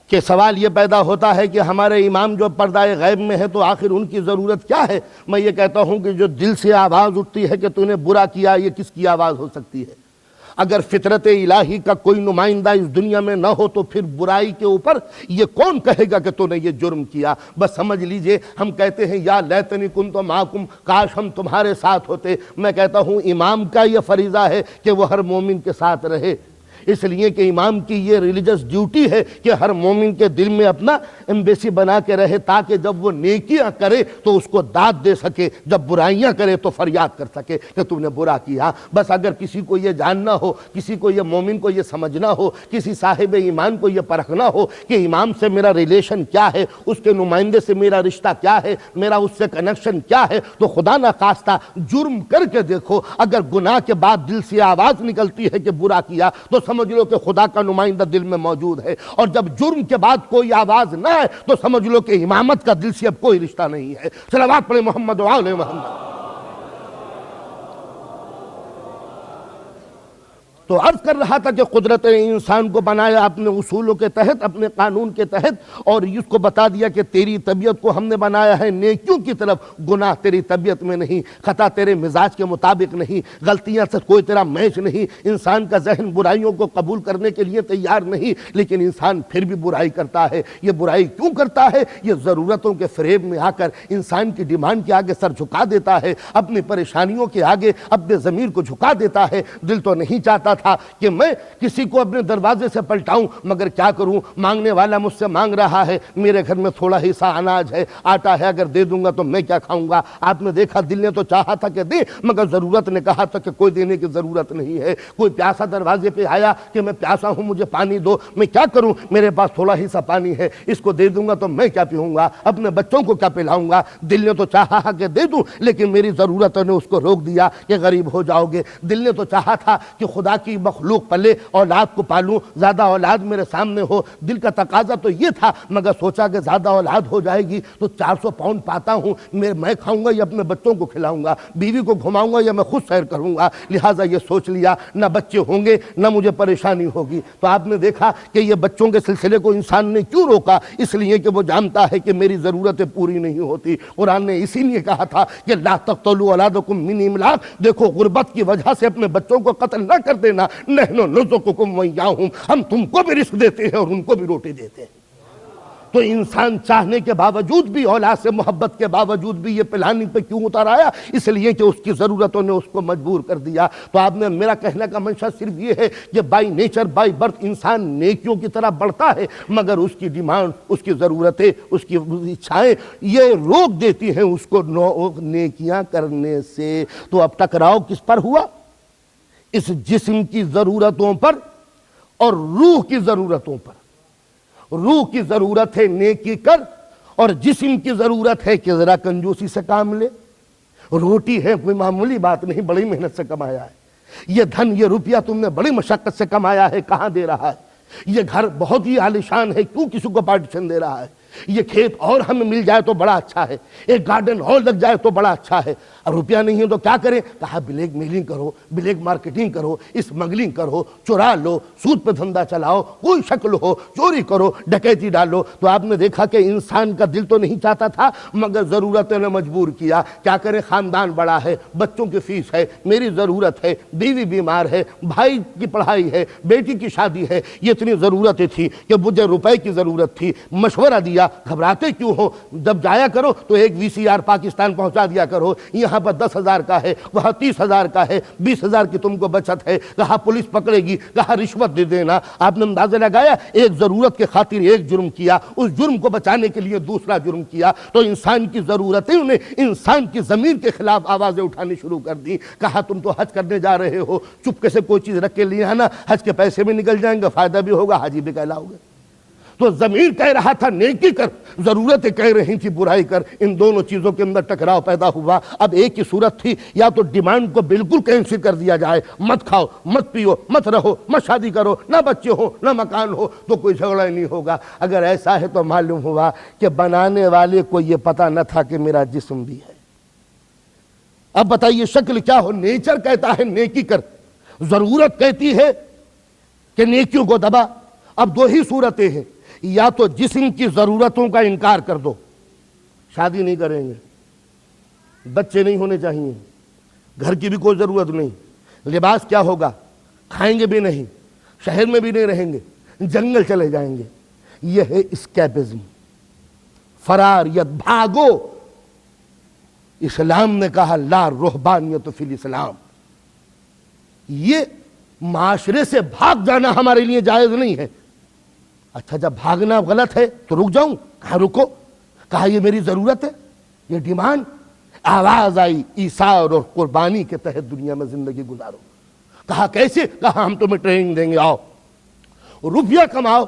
کہ سوال یہ پیدا ہوتا ہے کہ ہمارے امام جو پردہ غیب میں ہے تو آخر ان کی ضرورت کیا ہے؟ میں یہ کہتا ہوں کہ جو دل سے آواز اٹھتی ہے کہ تو نے برا کیا، یہ کس کی آواز ہو سکتی ہے؟ اگر فطرت الہی کا کوئی نمائندہ اس دنیا میں نہ ہو تو پھر برائی کے اوپر یہ کون کہے گا کہ تو نے یہ جرم کیا؟ بس سمجھ لیجئے، ہم کہتے ہیں یا لیتنی کنت معکم، کاش ہم تمہارے ساتھ ہوتے۔ میں کہتا ہوں امام کا یہ فریضہ ہے کہ وہ ہر مومن کے ساتھ رہے، اس لیے کہ امام کی یہ ریلیجس ڈیوٹی ہے کہ ہر مومن کے دل میں اپنا ایمبیسی بنا کے رہے، تاکہ جب وہ نیکیاں کرے تو اس کو داد دے سکے، جب برائیاں کرے تو فریاد کر سکے کہ تم نے برا کیا۔ بس اگر کسی کو یہ جاننا ہو، کسی کو یہ مومن کو یہ سمجھنا ہو، کسی صاحب ایمان کو یہ پرکھنا ہو کہ امام سے میرا ریلیشن کیا ہے، اس کے نمائندے سے میرا رشتہ کیا ہے، میرا اس سے کنیکشن کیا ہے، تو خدا نخواستہ جرم کر کے دیکھو، اگر گناہ کے بعد دل سے آواز نکلتی ہے کہ برا کیا تو سمجھ لو کہ خدا کا نمائندہ دل میں موجود ہے، اور جب جرم کے بعد کوئی آواز نہ ہے تو سمجھ لو کہ امامت کا دل سے اب کوئی رشتہ نہیں ہے۔ صلوات پڑھیں محمد و آل محمد۔ تو عرض کر رہا تھا کہ قدرت نے انسان کو بنایا اپنے اصولوں کے تحت، اپنے قانون کے تحت، اور اس کو بتا دیا کہ تیری طبیعت کو ہم نے بنایا ہے نیکیوں کی طرف، گناہ تیری طبیعت میں نہیں، خطا تیرے مزاج کے مطابق نہیں، غلطیاں سے کوئی تیرا میچ نہیں، انسان کا ذہن برائیوں کو قبول کرنے کے لیے تیار نہیں، لیکن انسان پھر بھی برائی کرتا ہے۔ یہ برائی کیوں کرتا ہے؟ یہ ضرورتوں کے فریب میں آ کر انسان کی ڈیمانڈ کے آگے سر جھکا دیتا ہے، اپنی پریشانیوں کے آگے اپنے ضمیر کو جھکا دیتا ہے۔ دل تو نہیں چاہتا تھا کہ میں کسی کو اپنے دروازے سے پلٹاؤں، مگر کیا کروں، مانگنے والا مجھ سے مانگ رہا ہے، میرے گھر میں تھوڑا ہی سا اناج ہے، آٹا ہے، اگر دے دوں گا تو میں کیا کھاؤں گا۔ آپ نے دیکھا دل نے تو چاہا تھا کہ دے، مگر ضرورت نے کہا تھا کہ کوئی دینے کی ضرورت نہیں ہے۔ کوئی پیاسا دروازے پہ آیا کہ میں پیاسا ہوں، مجھے پانی دو، میں کیا کروں، میرے پاس تھوڑا ہی سا پانی ہے، اس کو دے دوں گا تو میں کیا پیوں گا، اپنے بچوں کو کیا پلاؤں گا۔ دل نے تو چاہا کہ دے دوں، لیکن میری ضرورت نے اس کو روک دیا کہ غریب ہو جاؤ گے۔ دل نے تو چاہا تھا کہ خدا کی مخلوق پلے، اولاد کو پالوں، زیادہ اولاد میرے سامنے ہو، دل کا تقاضا تو یہ تھا، مگر سوچا کہ زیادہ اولاد ہو جائے گی تو 400 پاؤنڈ پاتا ہوں، میں کھاؤں گا یا اپنے بچوں کو کھلاؤں گا، بیوی کو گھماؤں گا یا میں خود سیر کروں گا، لہٰذا یہ سوچ لیا نہ بچے ہوں گے نہ مجھے پریشانی ہوگی۔ تو آپ نے دیکھا کہ یہ بچوں کے سلسلے کو انسان نے کیوں روکا؟ اس لیے کہ وہ جانتا ہے کہ میری ضرورتیں پوری نہیں ہوتی۔ قرآن نے اسی لیے کہا تھا کہ لا تقتلوا اولادکم من املاق، دیکھو غربت کی وجہ سے اپنے بچوں کو قتل نہ کر دینا، نحن نرزقکم وایاہم، ہم تم کو بھی رزق دیتے ہیں اور ان کو بھی روٹی دیتے ہیں۔ تو انسان چاہنے کے باوجود بھی، اولاد سے محبت کے باوجود بھی یہ پلاننگ پہ کیوں اتر آیا؟ اس لیے کہ اس کی ضرورتوں نے اس کو مجبور کر دیا۔ تو آپ نے، میرا کہنے کا منشا صرف یہ ہے کہ بائی نیچر، بائی برتھ انسان نیکیوں کی طرف بڑھتا ہے، مگر اس کی ڈیمانڈ، اس کی ضرورتیں، اس کی اچھائیں یہ روک دیتی ہیں اس کو نیکیاں کرنے سے۔ تو اب ٹکراؤ کس پر ہوا؟ اس جسم کی ضرورتوں پر اور روح کی ضرورتوں پر۔ روح کی ضرورت ہے نیکی کر، اور جسم کی ضرورت ہے کہ ذرا کنجوسی سے کام لے۔ روٹی ہے کوئی معمولی بات نہیں، بڑی محنت سے کمایا ہے۔ یہ دھن، یہ روپیہ تم نے بڑی مشقت سے کمایا ہے، کہاں دے رہا ہے؟ یہ گھر بہت ہی عالیشان ہے، کیوں کسی کو پارٹیشن دے رہا ہے؟ یہ کھیت اور ہمیں مل جائے تو بڑا اچھا ہے، ایک گارڈن اور لگ جائے تو بڑا اچھا ہے۔ اور روپیہ نہیں ہے تو کیا کریں؟ کہا بلیک میلنگ کرو، بلیک مارکیٹنگ کرو، اسمگلنگ کرو، چرا لو، سود پہ دھندا چلاؤ، کوئی شکل ہو چوری کرو، ڈکیتی ڈالو۔ تو آپ نے دیکھا کہ انسان کا دل تو نہیں چاہتا تھا، مگر ضرورتوں نے مجبور کیا۔ کیا کریں؟ خاندان بڑا ہے، بچوں کی فیس ہے، میری ضرورت ہے، بیوی بیمار ہے، بھائی کی پڑھائی ہے، بیٹی کی شادی ہے، یہ اتنی ضرورتیں تھیں کہ مجھے روپے کی ضرورت تھی۔ مشورہ دیا، گھبراتے کیوں ہو؟ جب جایا کرو تو ایک VCR پاکستان پہنچا دیا کرو، یہاں پر 10,000 کا ہے، وہاں 30,000 کا ہے، 20,000 کی تم کو بچت ہے۔ کہا پولیس پکڑے گی، کہا رشوت دے دینا۔ آپ نے اندازہ لگایا، ایک ضرورت کے خاطر ایک جرم کیا، اس جرم کو بچانے کے لیے دوسرا جرم کیا۔ تو انسان کی ضرورتیں نے انسان کی ضمیر کے خلاف آوازیں اٹھانی شروع کر دی۔ کہا تم تو حج کرنے جا رہے ہو، چپکے سے کوئی چیز رکھ کے لے آنا، حج کے پیسے بھی نکل جائیں گے، فائدہ بھی ہوگا، حاجی بھی کہلاؤگے۔ تو ضمیر کہہ رہا تھا نیکی کر، ضرورتیں کہہ رہی تھی برائی کر۔ ان دونوں چیزوں کے اندر ٹکراؤ پیدا ہوا۔ اب ایک ہی صورت تھی، یا تو ڈیمانڈ کو بالکل کینسل کر دیا جائے، مت کھاؤ، مت پیو، مت رہو، مت شادی کرو، نہ بچے ہو نہ مکان ہو، تو کوئی جھگڑا نہیں ہوگا۔ اگر ایسا ہے تو معلوم ہوا کہ بنانے والے کو یہ پتہ نہ تھا کہ میرا جسم بھی ہے۔ اب بتائیے شکل کیا ہو؟ نیچر کہتا ہے نیکی کر، ضرورت کہتی ہے کہ نیکیوں کو دبا۔ اب دو ہی صورتیں ہیں، یا تو جسم کی ضرورتوں کا انکار کر دو، شادی نہیں کریں گے، بچے نہیں ہونے چاہیے، گھر کی بھی کوئی ضرورت نہیں، لباس کیا ہوگا، کھائیں گے بھی نہیں، شہر میں بھی نہیں رہیں گے، جنگل چلے جائیں گے۔ یہ ہے اسکیپزم، فراریت، بھاگو۔ اسلام نے کہا لا رہبانیت فی الاسلام، یہ معاشرے سے بھاگ جانا ہمارے لیے جائز نہیں ہے۔ اچھا جب بھاگنا غلط ہے تو رک جاؤں؟ کہاں رکو؟ کہا یہ میری ضرورت ہے، یہ ڈیمانڈ۔ آواز آئی ایثار اور قربانی کے تحت دنیا میں زندگی گزارو۔ کہا کیسے؟ کہا ہم تمہیں ٹریننگ دیں گے، آؤ روپیہ کماؤ۔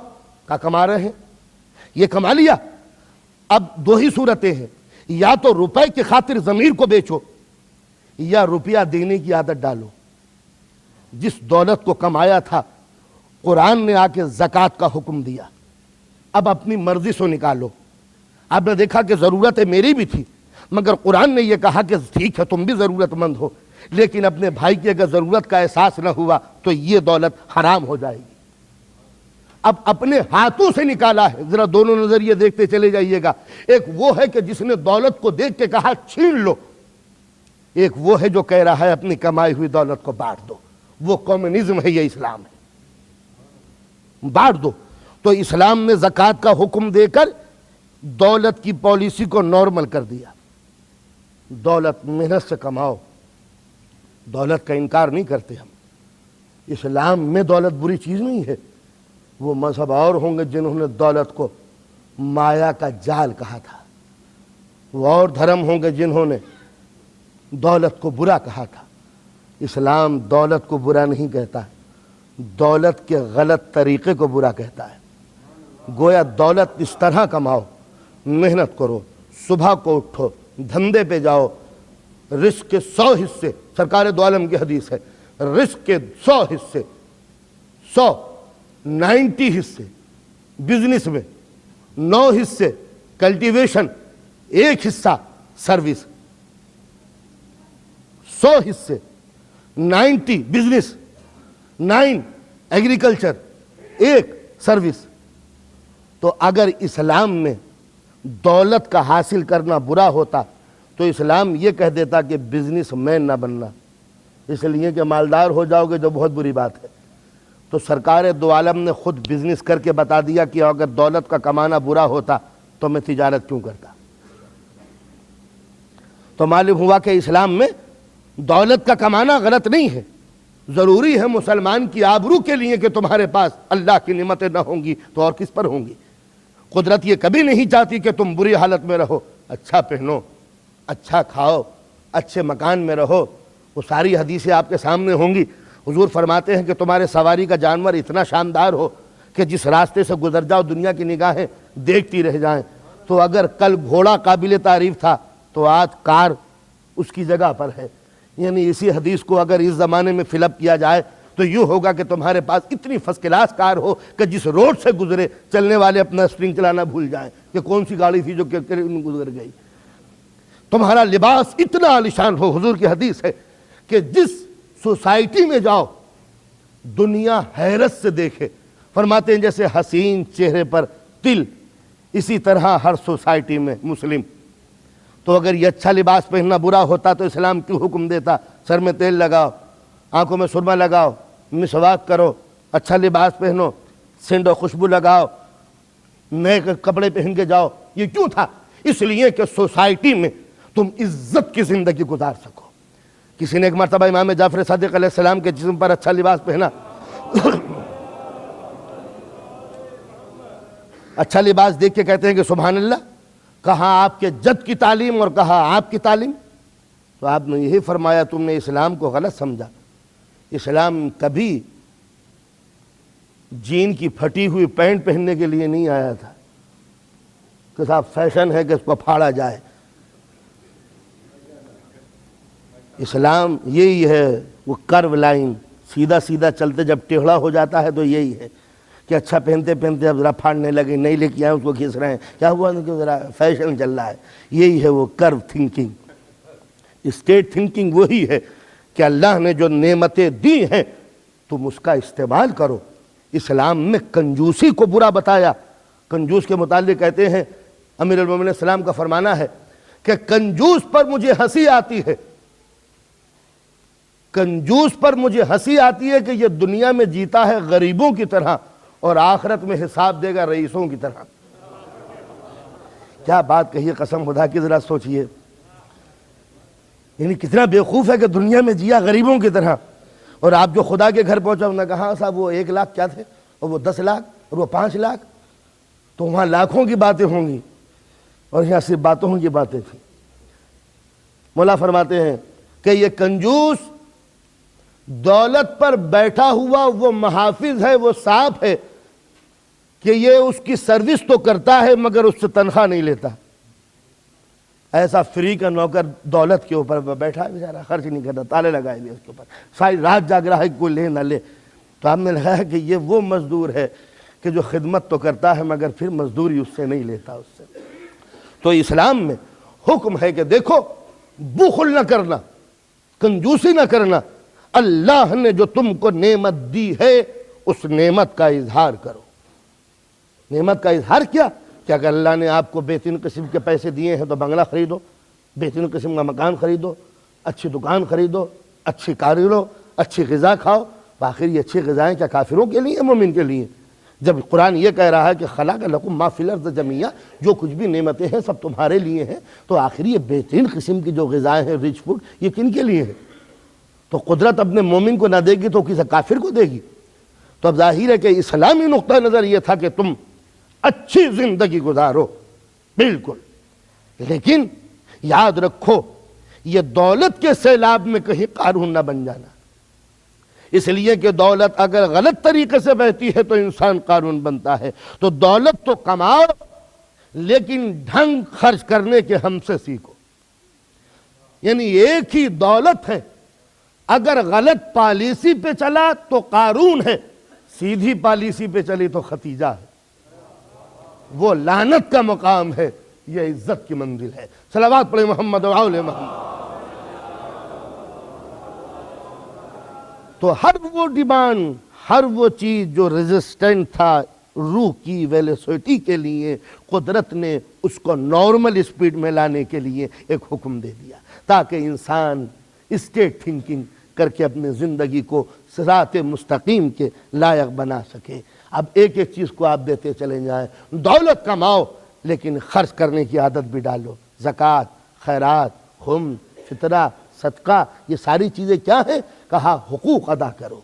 کہا کما رہے ہیں، یہ کما لیا۔ اب دو ہی صورتیں ہیں، یا تو روپے کی خاطر ضمیر کو بیچو، یا روپیہ دینے کی عادت ڈالو۔ جس دولت کو کمایا تھا قرآن نے آ کے زکوٰۃ کا حکم دیا، اب اپنی مرضی سے نکالو۔ آپ نے دیکھا کہ ضرورتیں میری بھی تھی، مگر قرآن نے یہ کہا کہ ٹھیک ہے تم بھی ضرورت مند ہو، لیکن اپنے بھائی کی اگر ضرورت کا احساس نہ ہوا تو یہ دولت حرام ہو جائے گی۔ اب اپنے ہاتھوں سے نکالا ہے، ذرا دونوں نظریے دیکھتے چلے جائیے گا۔ ایک وہ ہے کہ جس نے دولت کو دیکھ کے کہا چھین لو، ایک وہ ہے جو کہہ رہا ہے اپنی کمائی ہوئی دولت کو بانٹ دو۔ وہ کمیونزم ہے، یہ اسلام ہے، بانٹ دو۔ تو اسلام نے زکوٰۃ کا حکم دے کر دولت کی پالیسی کو نارمل کر دیا۔ دولت محنت سے کماؤ، دولت کا انکار نہیں کرتے ہم۔ اسلام میں دولت بری چیز نہیں ہے۔ وہ مذہب اور ہوں گے جنہوں نے دولت کو مایا کا جال کہا تھا، وہ اور دھرم ہوں گے جنہوں نے دولت کو برا کہا تھا۔ اسلام دولت کو برا نہیں کہتا، دولت کے غلط طریقے کو برا کہتا ہے۔ گویا دولت اس طرح کماؤ، محنت کرو، صبح کو اٹھو، دھندے پہ جاؤ، رزق کے 100 حصے، سرکار دو عالم کی حدیث ہے، رزق کے 100 حصے، 90 حصے بزنس میں، 9 حصے کلٹیویشن، 1 حصہ سروس۔ 100 حصے، 90 بزنس، 9 ایگریکلچر، 1 سروس۔ تو اگر اسلام میں دولت کا حاصل کرنا برا ہوتا تو اسلام یہ کہہ دیتا کہ بزنس مین نہ بننا، اس لیے کہ مالدار ہو جاؤ گے جو بہت بری بات ہے۔ تو سرکار دو عالم نے خود بزنس کر کے بتا دیا کہ اگر دولت کا کمانا برا ہوتا تو میں تجارت کیوں کرتا۔ تو معلوم ہوا کہ اسلام میں دولت کا کمانا غلط نہیں ہے، ضروری ہے مسلمان کی آبرو کے لیے کہ تمہارے پاس اللہ کی نعمتیں نہ ہوں گی تو اور کس پر ہوں گی۔ قدرت یہ کبھی نہیں چاہتی کہ تم بری حالت میں رہو، اچھا پہنو، اچھا کھاؤ، اچھے مکان میں رہو۔ وہ ساری حدیثیں آپ کے سامنے ہوں گی۔ حضور فرماتے ہیں کہ تمہارے سواری کا جانور اتنا شاندار ہو کہ جس راستے سے گزر جاؤ دنیا کی نگاہیں دیکھتی رہ جائیں۔ تو اگر کل گھوڑا قابل تعریف تھا تو آج کار اس کی جگہ پر ہے۔ یعنی اسی حدیث کو اگر اس زمانے میں فل اپ کیا جائے تو یوں ہوگا کہ تمہارے پاس اتنی فرسٹ کلاس کار ہو کہ جس روڈ سے گزرے چلنے والے اپنا اسٹرنگ چلانا بھول جائیں کہ کون سی گاڑی تھی جو گزر گئی۔ تمہارا لباس اتنا عالیشان ہو، حضور کی حدیث ہے کہ جس سوسائٹی میں جاؤ دنیا حیرت سے دیکھے۔ فرماتے ہیں جیسے حسین چہرے پر تل، اسی طرح ہر سوسائٹی میں مسلم۔ تو اگر یہ اچھا لباس پہننا برا ہوتا تو اسلام کیوں حکم دیتا سر میں تیل لگاؤ، آنکھوں میں سرما لگاؤ، مسواک کرو، اچھا لباس پہنو، سینٹ و خوشبو لگاؤ، نئے کپڑے پہن کے جاؤ؟ یہ کیوں تھا؟ اس لیے کہ سوسائٹی میں تم عزت کی زندگی گزار سکو۔ کسی نے ایک مرتبہ امام جعفر صادق علیہ السلام کے جسم پر اچھا لباس پہنا، اچھا لباس دیکھ کے کہتے ہیں کہ سبحان اللہ، کہا آپ کے جد کی تعلیم اور کہا آپ کی تعلیم؟ تو آپ نے یہی فرمایا تم نے اسلام کو غلط سمجھا۔ اسلام کبھی جین کی پھٹی ہوئی پینٹ پہننے کے لیے نہیں آیا تھا کہ صاحب فیشن ہے کہ اس کو پھاڑا جائے۔ اسلام یہی ہے، وہ کرو لائن، سیدھا سیدھا چلتے جب ٹیڑھا ہو جاتا ہے تو یہی ہے کہ اچھا پہنتے پہنتے اب ذرا پھاڑنے لگے، نہیں لے کے آئے اس کو کھینچ رہے ہیں، کیا ہوا کہ ذرا فیشن چل رہا ہے۔ یہی ہے وہ کرو تھنکنگ۔ اسٹیٹ تھنکنگ وہی ہے کہ اللہ نے جو نعمتیں دی ہیں تم اس کا استعمال کرو۔ اسلام میں کنجوسی کو برا بتایا۔ کنجوس کے متعلق کہتے ہیں امیر المومنین السلام کا فرمانا ہے کہ کنجوس پر مجھے ہنسی آتی ہے، کنجوس پر مجھے ہنسی آتی ہے کہ یہ دنیا میں جیتا ہے غریبوں کی طرح اور آخرت میں حساب دے گا رئیسوں کی طرح۔ کیا بات کہی ہے، قسم خدا کی ذرا سوچئے۔ یعنی کتنا بیوقوف ہے کہ دنیا میں جیا غریبوں کی طرح، اور آپ جو خدا کے گھر پہنچا انہوں نے کہا صاحب وہ 1 لاکھ کیا تھے اور وہ 10 لاکھ اور وہ 5 لاکھ، تو وہاں لاکھوں کی باتیں ہوں گی اور یہاں صرف باتوں کی باتیں تھیں۔ مولا فرماتے ہیں کہ یہ کنجوس دولت پر بیٹھا ہوا وہ محافظ ہے، وہ سانپ ہے کہ یہ اس کی سروس تو کرتا ہے مگر اس سے تنخواہ نہیں لیتا۔ ایسا فری کا نوکر دولت کے اوپر بیٹھا ہے بیچارہ، خرچ نہیں کرتا، تالے لگائے ہوئے اس کے اوپر، ساری رات جاگ رہا ہے کوئی لے نہ لے۔ تو ہم نے لگا ہے کہ یہ وہ مزدور ہے کہ جو خدمت تو کرتا ہے مگر پھر مزدوری اس سے نہیں لیتا اس سے۔ تو اسلام میں حکم ہے کہ دیکھو بخل نہ کرنا، کنجوسی نہ کرنا، اللہ نے جو تم کو نعمت دی ہے اس نعمت کا اظہار کرو۔ نعمت کا اظہار کیا؟ کہ اگر اللہ نے آپ کو بہترین قسم کے پیسے دیے ہیں تو بنگلہ خریدو، بہترین قسم کا مکان خریدو، اچھی دکان خریدو، اچھی کار لو، اچھی غذا کھاؤ۔ آخر یہ اچھی غذائیں کیا کافروں کے لیے، مومن کے لیے؟ جب قرآن یہ کہہ رہا ہے کہ خلق لکم ما فی الارض جمیعا، جو کچھ بھی نعمتیں ہیں سب تمہارے لیے ہیں، تو آخر یہ بہترین قسم کی جو غذائیں ہیں، ریچ فوڈ، یہ کن کے لیے ہیں؟ تو قدرت اپنے مومن کو نہ دے گی تو کسی کافر کو دے گی؟ تو اب ظاہر ہے کہ اسلامی نقطہ نظر یہ تھا کہ تم اچھی زندگی گزارو، بالکل، لیکن یاد رکھو یہ دولت کے سیلاب میں کہیں قارون نہ بن جانا، اس لیے کہ دولت اگر غلط طریقے سے بہتی ہے تو انسان قارون بنتا ہے۔ تو دولت تو کماؤ لیکن ڈھنگ خرچ کرنے کے ہم سے سیکھو۔ یعنی ایک ہی دولت ہے، اگر غلط پالیسی پہ چلا تو قارون ہے، سیدھی پالیسی پہ چلی تو ختیجہ ہے۔ وہ لعنت کا مقام ہے، یہ عزت کی منزل ہے۔ صلوات پڑھیں محمد و آل محمد۔ تو ہر وہ ڈیمانڈ، ہر وہ چیز جو ریزسٹنٹ تھا روح کی ویلوسٹی کے لیے، قدرت نے اس کو نارمل سپیڈ میں لانے کے لیے ایک حکم دے دیا تاکہ انسان اسٹیٹ تھنکنگ کر کے اپنے زندگی کو صراط مستقیم کے لائق بنا سکے۔ اب ایک ایک چیز کو آپ دیتے چلے جائیں، دولت کماؤ لیکن خرچ کرنے کی عادت بھی ڈالو۔ زکوٰۃ، خیرات، خمس، فطرہ، صدقہ، یہ ساری چیزیں کیا ہیں؟ کہا حقوق ادا کرو،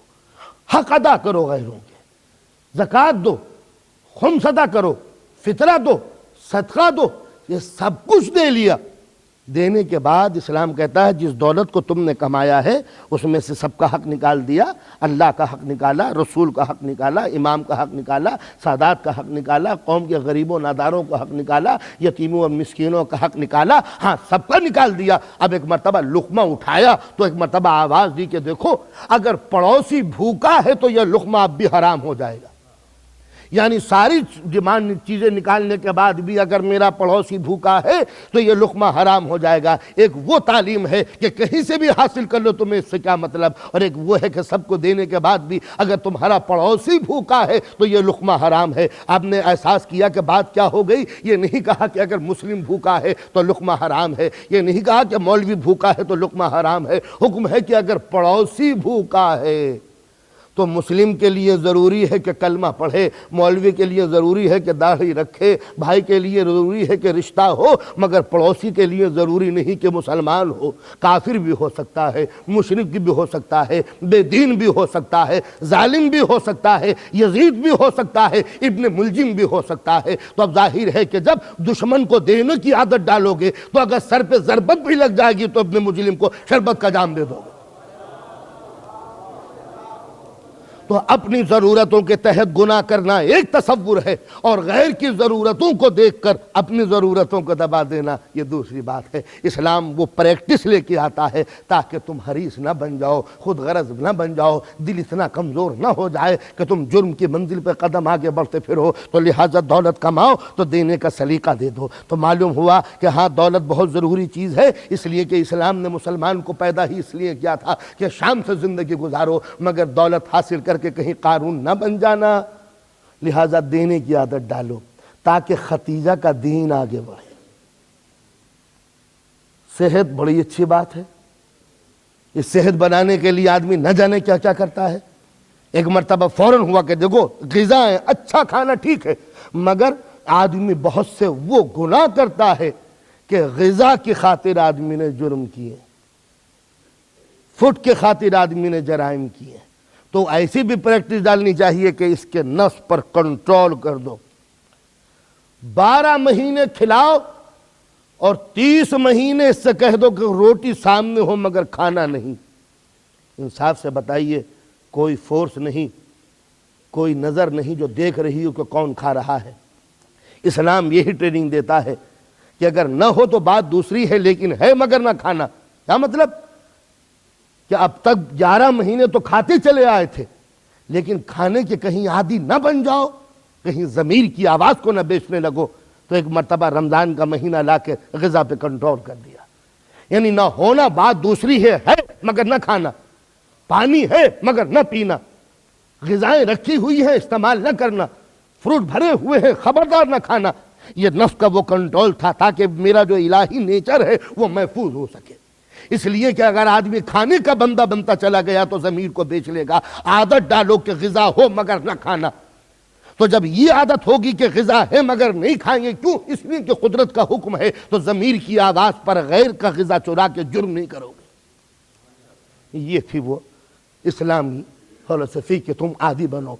حق ادا کرو غیروں کے، زکوٰۃ دو، خمس ادا کرو، فطرہ دو، صدقہ دو، یہ سب کچھ دے لیا۔ دینے کے بعد اسلام کہتا ہے جس دولت کو تم نے کمایا ہے اس میں سے سب کا حق نکال دیا، اللہ کا حق نکالا، رسول کا حق نکالا، امام کا حق نکالا، سادات کا حق نکالا، قوم کے غریبوں ناداروں کا حق نکالا، یتیموں اور مسکینوں کا حق نکالا، ہاں سب کا نکال دیا۔ اب ایک مرتبہ لقمہ اٹھایا تو ایک مرتبہ آواز دی کہ دیکھو اگر پڑوسی بھوکا ہے تو یہ لقمہ اب بھی حرام ہو جائے گا۔ یعنی ساری ڈیمانڈ چیزیں نکالنے کے بعد بھی اگر میرا پڑوسی بھوکا ہے تو یہ لقمہ حرام ہو جائے گا۔ ایک وہ تعلیم ہے کہ کہیں سے بھی حاصل کر لو تمہیں اس سے کیا مطلب، اور ایک وہ ہے کہ سب کو دینے کے بعد بھی اگر تمہارا پڑوسی بھوکا ہے تو یہ لقمہ حرام ہے۔ آپ نے احساس کیا کہ بات کیا ہو گئی؟ یہ نہیں کہا کہ اگر مسلم بھوکا ہے تو لقمہ حرام ہے، یہ نہیں کہا کہ مولوی بھوکا ہے تو لقمہ حرام ہے، حکم ہے کہ اگر پڑوسی بھوکا ہے تو مسلم کے لیے ضروری ہے کہ کلمہ پڑھے، مولوی کے لیے ضروری ہے کہ داڑھی رکھے، بھائی کے لیے ضروری ہے کہ رشتہ ہو، مگر پڑوسی کے لیے ضروری نہیں کہ مسلمان ہو۔ کافر بھی ہو سکتا ہے، مشرک بھی ہو سکتا ہے، بے دین بھی ہو سکتا ہے، ظالم بھی ہو سکتا ہے، یزید بھی ہو سکتا ہے، ابن ملجم بھی ہو سکتا ہے۔ تو اب ظاہر ہے کہ جب دشمن کو دینے کی عادت ڈالو گے تو اگر سر پہ ضربت بھی لگ جائے گی تو ابن مجرم کو شربت کا جام دے دو گے۔ تو اپنی ضرورتوں کے تحت گناہ کرنا ایک تصور ہے، اور غیر کی ضرورتوں کو دیکھ کر اپنی ضرورتوں کو دبا دینا یہ دوسری بات ہے۔ اسلام وہ پریکٹس لے کے آتا ہے تاکہ تم حریص نہ بن جاؤ، خود غرض نہ بن جاؤ، دل اتنا کمزور نہ ہو جائے کہ تم جرم کی منزل پہ قدم آگے بڑھتے پھرو۔ تو لہٰذا دولت کماؤ تو دینے کا سلیقہ دے دو۔ تو معلوم ہوا کہ ہاں دولت بہت ضروری چیز ہے، اس لیے کہ اسلام نے مسلمان کو پیدا ہی اس لیے کیا تھا کہ شام سے زندگی گزارو، مگر دولت حاصل کر کہ کہیں قارون نہ بن جانا۔ لہذا دینے کی عادت ڈالو تاکہ ختیجہ کا دین آگے بڑھے۔ صحت بڑی اچھی بات ہے، اس صحت بنانے کے لیے آدمی نہ جانے کیا کیا کرتا ہے۔ ایک مرتبہ فوراً ہوا کہ دیکھو غذائیں اچھا کھانا ٹھیک ہے، مگر آدمی بہت سے وہ گناہ کرتا ہے کہ غذا کی خاطر آدمی نے جرم کیے، فوڈ کی خاطر آدمی نے جرائم کیے۔ تو ایسی بھی پریکٹس ڈالنی چاہیے کہ اس کے نفس پر کنٹرول کر دو۔ 12 مہینے کھلاؤ اور 30 مہینے اس سے کہہ دو کہ روٹی سامنے ہو مگر کھانا نہیں۔ انصاف سے بتائیے، کوئی فورس نہیں، کوئی نظر نہیں جو دیکھ رہی ہو کہ کون کھا رہا ہے۔ اسلام یہی ٹریننگ دیتا ہے کہ اگر نہ ہو تو بات دوسری ہے، لیکن ہے مگر نہ کھانا۔ کیا مطلب؟ کہ اب تک 11 مہینے تو کھاتے چلے آئے تھے، لیکن کھانے کے کہیں عادی نہ بن جاؤ، کہیں ضمیر کی آواز کو نہ بیچنے لگو۔ تو ایک مرتبہ رمضان کا مہینہ لا کے غذا پہ کنٹرول کر دیا۔ یعنی نہ ہونا بات دوسری ہے مگر نہ کھانا، پانی ہے مگر نہ پینا، غذائیں رکھی ہوئی ہیں استعمال نہ کرنا، فروٹ بھرے ہوئے ہیں خبردار نہ کھانا۔ یہ نفس کا وہ کنٹرول تھا تاکہ میرا جو الہی نیچر ہے وہ محفوظ ہو سکے۔ اس لیے کہ اگر آدمی کھانے کا بندہ بنتا چلا گیا تو ضمیر کو بیچ لے گا۔ عادت ڈالو کہ غذا ہو مگر نہ کھانا، تو جب یہ عادت ہوگی کہ غذا ہے مگر نہیں کھائیں گے، کیوں؟ اس لیے کہ قدرت کا حکم ہے، تو ضمیر کی آواز پر غیر کا غذا چرا کے جرم نہیں کرو گے۔ یہ تھی وہ اسلامی فلسفی کہ تم عادی بنو۔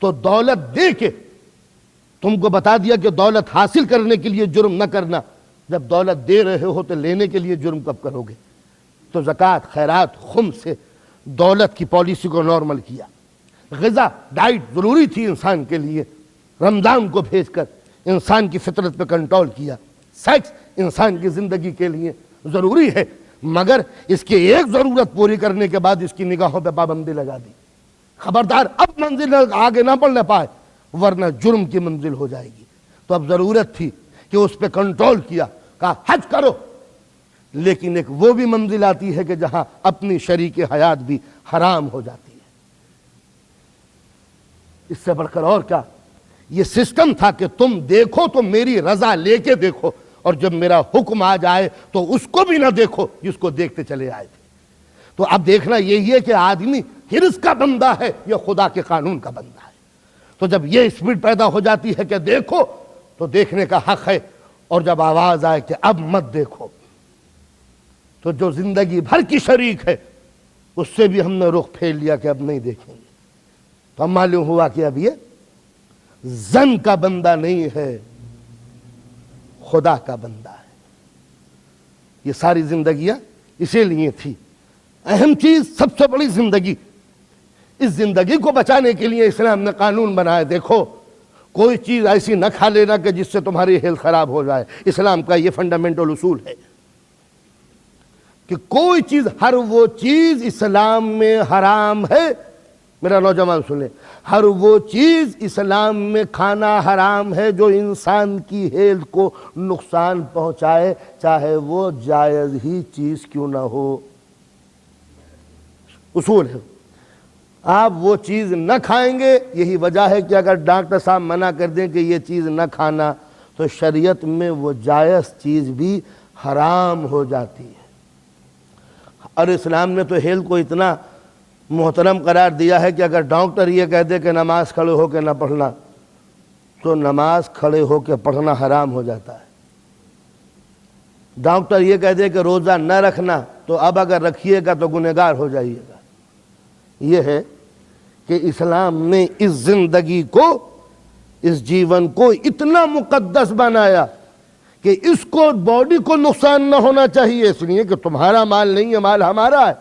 تو دولت دے کے تم کو بتا دیا کہ دولت حاصل کرنے کے لیے جرم نہ کرنا، جب دولت دے رہے ہو تو لینے کے لیے جرم کب کرو گے؟ تو زکوٰۃ، خیرات، خمس سے دولت کی پالیسی کو نارمل کیا۔ غذا، ڈائٹ ضروری تھی انسان کے لیے، رمضان کو بھیج کر انسان کی فطرت پہ کنٹرول کیا۔ سیکس انسان کی زندگی کے لیے ضروری ہے، مگر اس کی ایک ضرورت پوری کرنے کے بعد اس کی نگاہوں پہ پابندی لگا دی۔ خبردار اب منزل آگے نہ بڑھ پائے ورنہ جرم کی منزل ہو جائے گی۔ تو اب ضرورت تھی کہ اس پہ کنٹرول کیا، کہا حج کرو، لیکن ایک وہ بھی منزل آتی ہے کہ جہاں اپنی شریک حیات بھی حرام ہو جاتی ہے۔ اس سے بڑھ کر اور کیا؟ یہ سسٹم تھا کہ تم دیکھو تو میری رضا لے کے دیکھو، اور جب میرا حکم آ جائے تو اس کو بھی نہ دیکھو جس کو دیکھتے چلے آئے تھے۔ تو اب دیکھنا یہی ہے کہ آدمی حرص کا بندہ ہے یا خدا کے قانون کا بندہ ہے۔ تو جب یہ اسپرٹ پیدا ہو جاتی ہے کہ دیکھو تو دیکھنے کا حق ہے، اور جب آواز آئے کہ اب مت دیکھو تو جو زندگی بھر کی شریک ہے اس سے بھی ہم نے رخ پھیر لیا کہ اب نہیں دیکھیں گے۔ تو اب معلوم ہوا کہ اب یہ زن کا بندہ نہیں ہے، خدا کا بندہ ہے۔ یہ ساری زندگیاں اسی لیے تھی۔ اہم چیز، سب سے بڑی زندگی، اس زندگی کو بچانے کے لیے اسلام نے قانون بنایا۔ دیکھو کوئی چیز ایسی نہ کھا لینا کہ جس سے تمہاری ہیلتھ خراب ہو جائے۔ اسلام کا یہ فنڈامنٹل اصول ہے کہ کوئی چیز، ہر وہ چیز اسلام میں حرام ہے، میرا نوجوان سنیں، ہر وہ چیز اسلام میں کھانا حرام ہے جو انسان کی ہیلتھ کو نقصان پہنچائے، چاہے وہ جائز ہی چیز کیوں نہ ہو۔ اصول ہے، آپ وہ چیز نہ کھائیں گے۔ یہی وجہ ہے کہ اگر ڈاکٹر صاحب منع کر دیں کہ یہ چیز نہ کھانا تو شریعت میں وہ جائز چیز بھی حرام ہو جاتی ہے۔ اور اسلام نے تو ہیلتھ کو اتنا محترم قرار دیا ہے کہ اگر ڈاکٹر یہ کہہ دے کہ نماز کھڑے ہو کے نہ پڑھنا تو نماز کھڑے ہو کے پڑھنا حرام ہو جاتا ہے۔ ڈاکٹر یہ کہہ دے کہ روزہ نہ رکھنا تو اب اگر رکھیے گا تو گنہگار ہو جائیے گا۔ یہ ہے کہ اسلام نے اس زندگی کو، اس جیون کو اتنا مقدس بنایا کہ اس کو، باڈی کو نقصان نہ ہونا چاہیے، اس لیے کہ تمہارا مال نہیں ہے، مال ہمارا ہے۔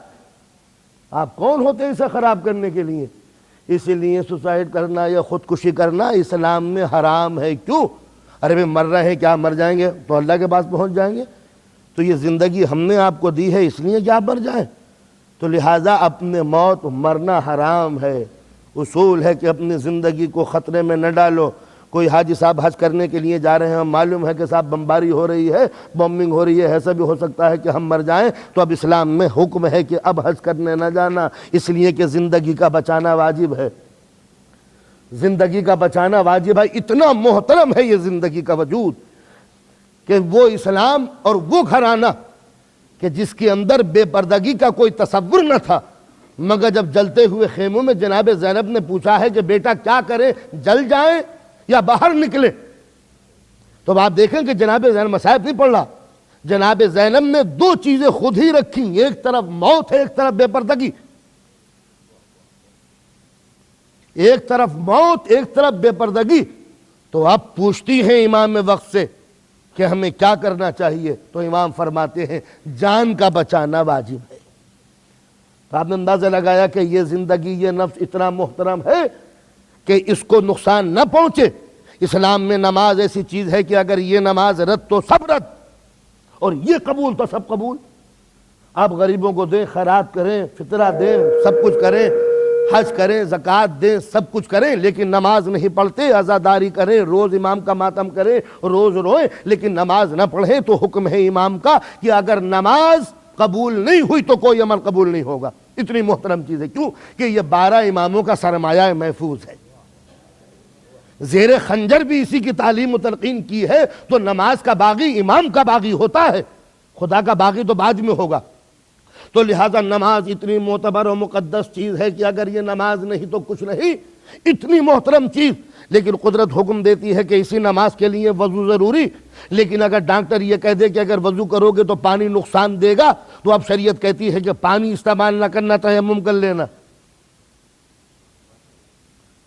آپ کون ہوتے ہیں اسے خراب کرنے کے لیے؟ اسی لیے سوسائڈ کرنا یا خودکشی کرنا اسلام میں حرام ہے۔ کیوں؟ ارے بھائی مر رہے ہیں، کیا مر جائیں گے تو اللہ کے پاس پہنچ جائیں گے؟ تو یہ زندگی ہم نے آپ کو دی ہے اس لیے کہ آپ مر جائیں، تو لہٰذا اپنے موت مرنا حرام ہے۔ اصول ہے کہ اپنی زندگی کو خطرے میں نہ ڈالو۔ کوئی حاجی صاحب حج کرنے کے لیے جا رہے ہیں، معلوم ہے کہ صاحب بمباری ہو رہی ہے، بمبنگ ہو رہی ہے، ایسا بھی ہو سکتا ہے کہ ہم مر جائیں، تو اب اسلام میں حکم ہے کہ اب حج کرنے نہ جانا، اس لیے کہ زندگی کا بچانا واجب ہے۔ زندگی کا بچانا واجب ہے۔ اتنا محترم ہے یہ زندگی کا وجود کہ وہ اسلام اور وہ گھرانہ کہ جس کے اندر بے پردگی کا کوئی تصور نہ تھا، مگر جب جلتے ہوئے خیموں میں جناب زینب نے پوچھا ہے کہ بیٹا کیا کریں، جل جائیں یا باہر نکلے، تو آپ دیکھیں کہ جناب زینب مصائب نہیں پڑ رہا۔ جناب زینب نے دو چیزیں خود ہی رکھی، ایک طرف موت ہے، ایک طرف بے پردگی۔ ایک طرف موت، ایک طرف بے پردگی۔ تو آپ پوچھتی ہیں امام وقت سے کہ ہمیں کیا کرنا چاہیے، تو امام فرماتے ہیں جان کا بچانا واجب ہے۔ تو آپ نے اندازہ لگایا کہ یہ زندگی، یہ نفس اتنا محترم ہے کہ اس کو نقصان نہ پہنچے۔ اسلام میں نماز ایسی چیز ہے کہ اگر یہ نماز رد تو سب رد، اور یہ قبول تو سب قبول۔ آپ غریبوں کو دیں، خیرات کریں، فطرہ دیں، سب کچھ کریں، حج کریں، زکوٰۃ دیں، سب کچھ کریں، لیکن نماز نہیں پڑھتے، عزاداری کریں، روز امام کا ماتم کریں، روز روئیں، لیکن نماز نہ پڑھیں، تو حکم ہے امام کا کہ اگر نماز قبول نہیں ہوئی تو کوئی عمل قبول نہیں ہوگا. اتنی محترم چیز ہے. کیوں کہ یہ 12 اماموں کا سرمایہ محفوظ ہے. زیر خنجر بھی اسی کی تعلیم و تلقین کی ہے. تو نماز کا باغی امام کا باغی ہوتا ہے, خدا کا باغی تو بعد میں ہوگا. تو لہذا نماز اتنی معتبر و مقدس چیز ہے کہ اگر یہ نماز نہیں تو کچھ نہیں. اتنی محترم چیز, لیکن قدرت حکم دیتی ہے کہ اسی نماز کے لیے وضو ضروری. لیکن اگر ڈاکٹر یہ کہہ دے کہ اگر وضو کرو گے تو پانی نقصان دے گا, تو اب شریعت کہتی ہے کہ پانی استعمال نہ کرنا, تیمم کر لینا.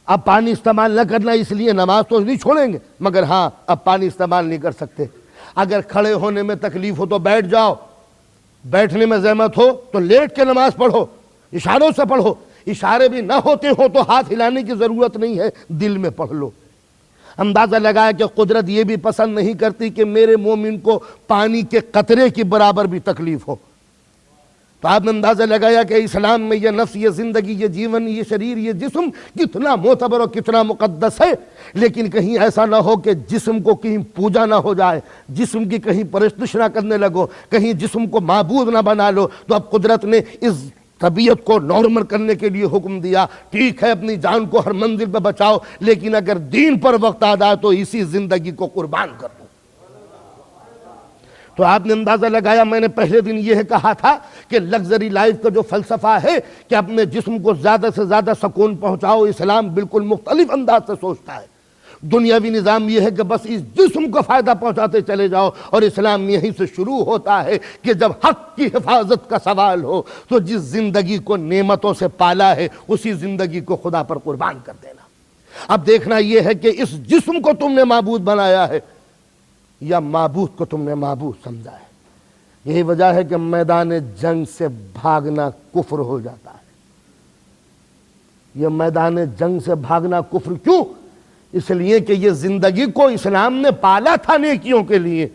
اب پانی استعمال نہ کرنا, اس لیے نماز تو نہیں چھوڑیں گے, مگر ہاں اب پانی استعمال نہیں کر سکتے. اگر کھڑے ہونے میں تکلیف ہو تو بیٹھ جاؤ, بیٹھنے میں زحمت ہو تو لیٹ کے نماز پڑھو, اشاروں سے پڑھو. اشارے بھی نہ ہوتے ہو تو ہاتھ ہلانے کی ضرورت نہیں ہے, دل میں پڑھ لو. اندازہ لگایا کہ قدرت یہ بھی پسند نہیں کرتی کہ میرے مومن کو پانی کے قطرے کی برابر بھی تکلیف ہو. تو آپ نے اندازہ لگایا کہ اسلام میں یہ نفس, یہ زندگی, یہ جیون, یہ شریر, یہ جسم کتنا معتبر اور کتنا مقدس ہے. لیکن کہیں ایسا نہ ہو کہ جسم کو کہیں پوجا نہ ہو جائے, جسم کی کہیں پرستش نہ کرنے لگو, کہیں جسم کو معبود نہ بنا لو. تو اب قدرت نے اس طبیعت کو نارمل کرنے کے لیے حکم دیا, ٹھیک ہے اپنی جان کو ہر منزل پہ بچاؤ, لیکن اگر دین پر وقت آ جائے تو اسی زندگی کو قربان کر دو. تو آپ نے اندازہ لگایا, میں نے پہلے دن یہ کہا تھا کہ لگژری لائف کا جو فلسفہ ہے کہ اپنے جسم کو زیادہ سے زیادہ سکون پہنچاؤ, اسلام بالکل مختلف انداز سے سوچتا ہے. دنیاوی نظام یہ ہے کہ بس اس جسم کو فائدہ پہنچاتے چلے جاؤ, اور اسلام یہیں سے شروع ہوتا ہے کہ جب حق کی حفاظت کا سوال ہو تو جس زندگی کو نعمتوں سے پالا ہے اسی زندگی کو خدا پر قربان کر دینا. اب دیکھنا یہ ہے کہ اس جسم کو تم نے معبود بنایا ہے یا معبود کو تم نے معبود سمجھا ہے. یہی وجہ ہے کہ میدان جنگ سے بھاگنا کفر ہو جاتا ہے. یہ میدان جنگ سے بھاگنا کفر کیوں؟ اس لیے کہ یہ زندگی کو اسلام نے پالا تھا نیکیوں کے لیے,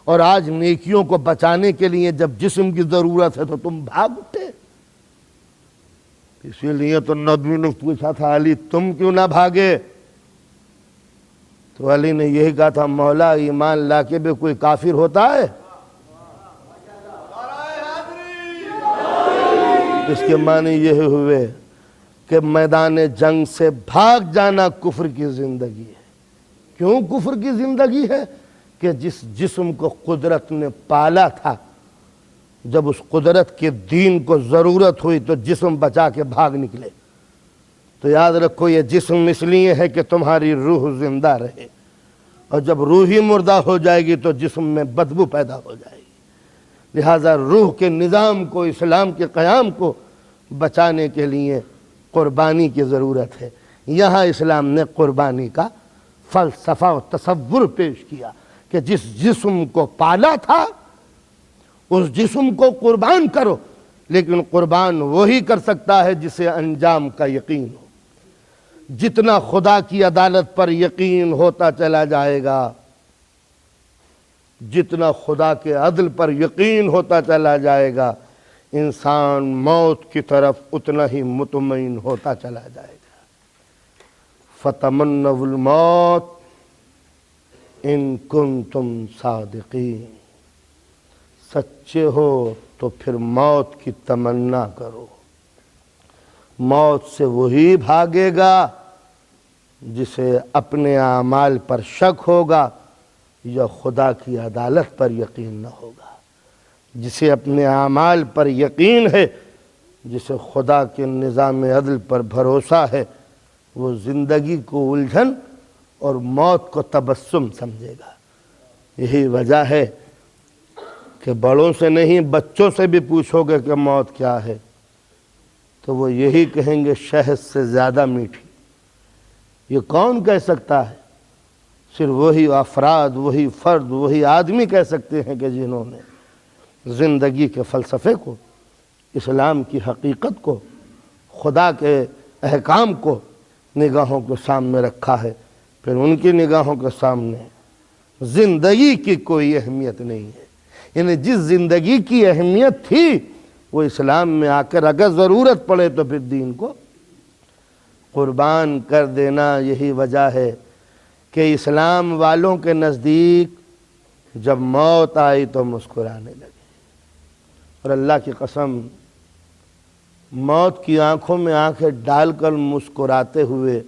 اور آج نیکیوں کو بچانے کے لیے جب جسم کی ضرورت ہے تو تم بھاگ اٹھے. اسی لیے تو نبی نے پوچھا تھا, علی تم کیوں نہ بھاگے؟ تو علی نے یہی کہا تھا, مولا ایمان لا کے بھی کوئی کافر ہوتا ہے؟ اس کے معنی یہ ہوئے کہ میدان جنگ سے بھاگ جانا کفر کی زندگی ہے. کیوں کفر کی زندگی ہے؟ کہ جس جسم کو قدرت نے پالا تھا, جب اس قدرت کے دین کو ضرورت ہوئی تو جسم بچا کے بھاگ نکلے. تو یاد رکھو یہ جسم اس لیے ہے کہ تمہاری روح زندہ رہے, اور جب روح ہی مردہ ہو جائے گی تو جسم میں بدبو پیدا ہو جائے گی. لہذا روح کے نظام کو, اسلام کے قیام کو بچانے کے لیے قربانی کی ضرورت ہے. یہاں اسلام نے قربانی کا فلسفہ و تصور پیش کیا کہ جس جسم کو پالا تھا اس جسم کو قربان کرو, لیکن قربان وہی کر سکتا ہے جسے انجام کا یقین ہو. جتنا خدا کی عدالت پر یقین ہوتا چلا جائے گا, جتنا خدا کے عدل پر یقین ہوتا چلا جائے گا, انسان موت کی طرف اتنا ہی مطمئن ہوتا چلا جائے گا. فَتَمَنَّوُا الْمَوْتَ إِن كُنتُمْ صَادِقِينَ. سچے ہو تو پھر موت کی تمنا کرو. موت سے وہی بھاگے گا جسے اپنے اعمال پر شک ہوگا یا خدا کی عدالت پر یقین نہ ہوگا. جسے اپنے اعمال پر یقین ہے, جسے خدا کے نظام عدل پر بھروسہ ہے, وہ زندگی کو الجھن اور موت کو تبسم سمجھے گا. یہی وجہ ہے کہ بڑوں سے نہیں بچوں سے بھی پوچھو گے کہ موت کیا ہے تو وہ یہی کہیں گے شہد سے زیادہ میٹھی. یہ کون کہہ سکتا ہے؟ صرف وہی افراد, وہی فرد, وہی آدمی کہہ سکتے ہیں کہ جنہوں نے زندگی کے فلسفے کو, اسلام کی حقیقت کو, خدا کے احکام کو نگاہوں کے سامنے رکھا ہے. پھر ان کی نگاہوں کے سامنے زندگی کی کوئی اہمیت نہیں ہے. یعنی جس زندگی کی اہمیت تھی وہ اسلام میں آ کر اگر ضرورت پڑے تو پھر دین کو قربان کر دینا. یہی وجہ ہے کہ اسلام والوں کے نزدیک جب موت آئی تو مسکرانے لگے. اور اللہ کی قسم موت کی آنکھوں میں آنکھیں ڈال کر مسکراتے ہوئے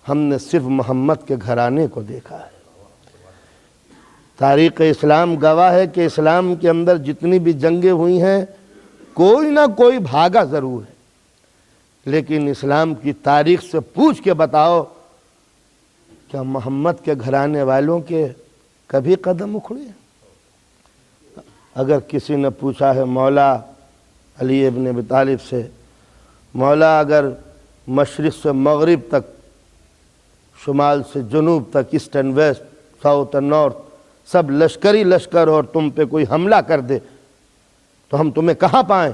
ہم نے صرف محمد کے گھرانے کو دیکھا ہے۔ تاریخ اسلام گواہ ہے کہ اسلام کے اندر جتنی بھی جنگیں ہوئی ہیں کوئی نہ کوئی بھاگا ضرور ہے، لیکن اسلام کی تاریخ سے پوچھ کے بتاؤ کیا محمد کے گھرانے والوں کے کبھی قدم اکھڑے ہیں؟ اگر کسی نے پوچھا ہے مولا علی ابن ابی طالب سے، مولا اگر مشرق سے مغرب تک، شمال سے جنوب تک، east and west, south and north, سب لشکری لشکر اور تم پہ کوئی حملہ کر دے تو ہم تمہیں کہاں پائیں؟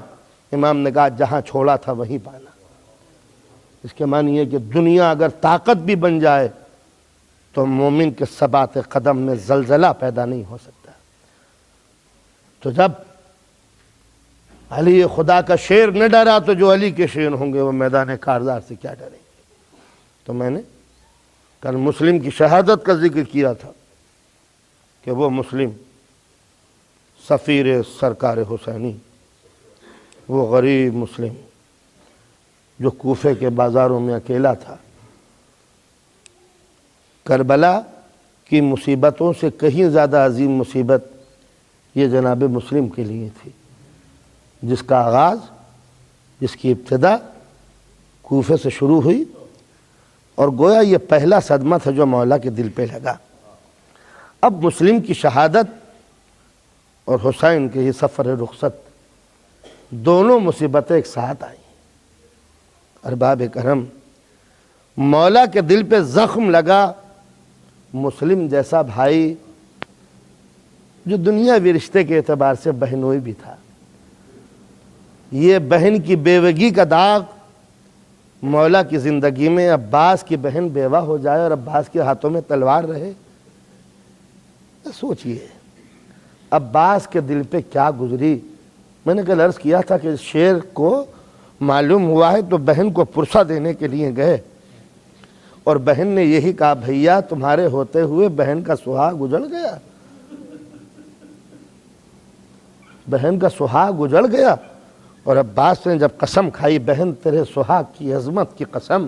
امام نے کہا جہاں چھوڑا تھا وہیں پانا۔ اس کے معنی یہ کہ دنیا اگر طاقت بھی بن جائے تو مومن کے ثبات قدم میں زلزلہ پیدا نہیں ہو سکتا۔ تو جب علی خدا کا شیر نہ ڈرا تو جو علی کے شیر ہوں گے وہ میدان کارزار سے کیا ڈریں گے؟ تو میں نے کل مسلم کی شہادت کا ذکر کیا تھا کہ وہ مسلم سفیر سرکار حسینی، وہ غریب مسلم جو کوفے کے بازاروں میں اکیلا تھا، کربلا کی مصیبتوں سے کہیں زیادہ عظیم مصیبت یہ جناب مسلم کے لیے تھی، جس کا آغاز، جس کی ابتدا کوفے سے شروع ہوئی، اور گویا یہ پہلا صدمہ تھا جو مولا کے دل پہ لگا۔ اب مسلم کی شہادت اور حسین کے یہ سفر رخصت، دونوں مصیبتیں ایک ساتھ آئیں۔ ارباب کرم، مولا کے دل پہ زخم لگا، مسلم جیسا بھائی جو دنیاوی رشتے کے اعتبار سے بہنوئی بھی تھا، یہ بہن کی بیوگی کا داغ مولا کی زندگی میں، عباس کی بہن بیوہ ہو جائے اور عباس کے ہاتھوں میں تلوار رہے، سوچئے عباس کے دل پہ کیا گزری۔ میں نے کل عرض کیا تھا کہ شیر کو معلوم ہوا ہے تو بہن کو پرسہ دینے کے لیے گئے، اور بہن نے یہی کہا بھیا تمہارے ہوتے ہوئے بہن کا سہاگ اجڑ گیا، بہن کا سہاگ اجڑ گیا۔ اور عباس نے جب قسم کھائی بہن تیرے سہاگ کی عظمت کی قسم،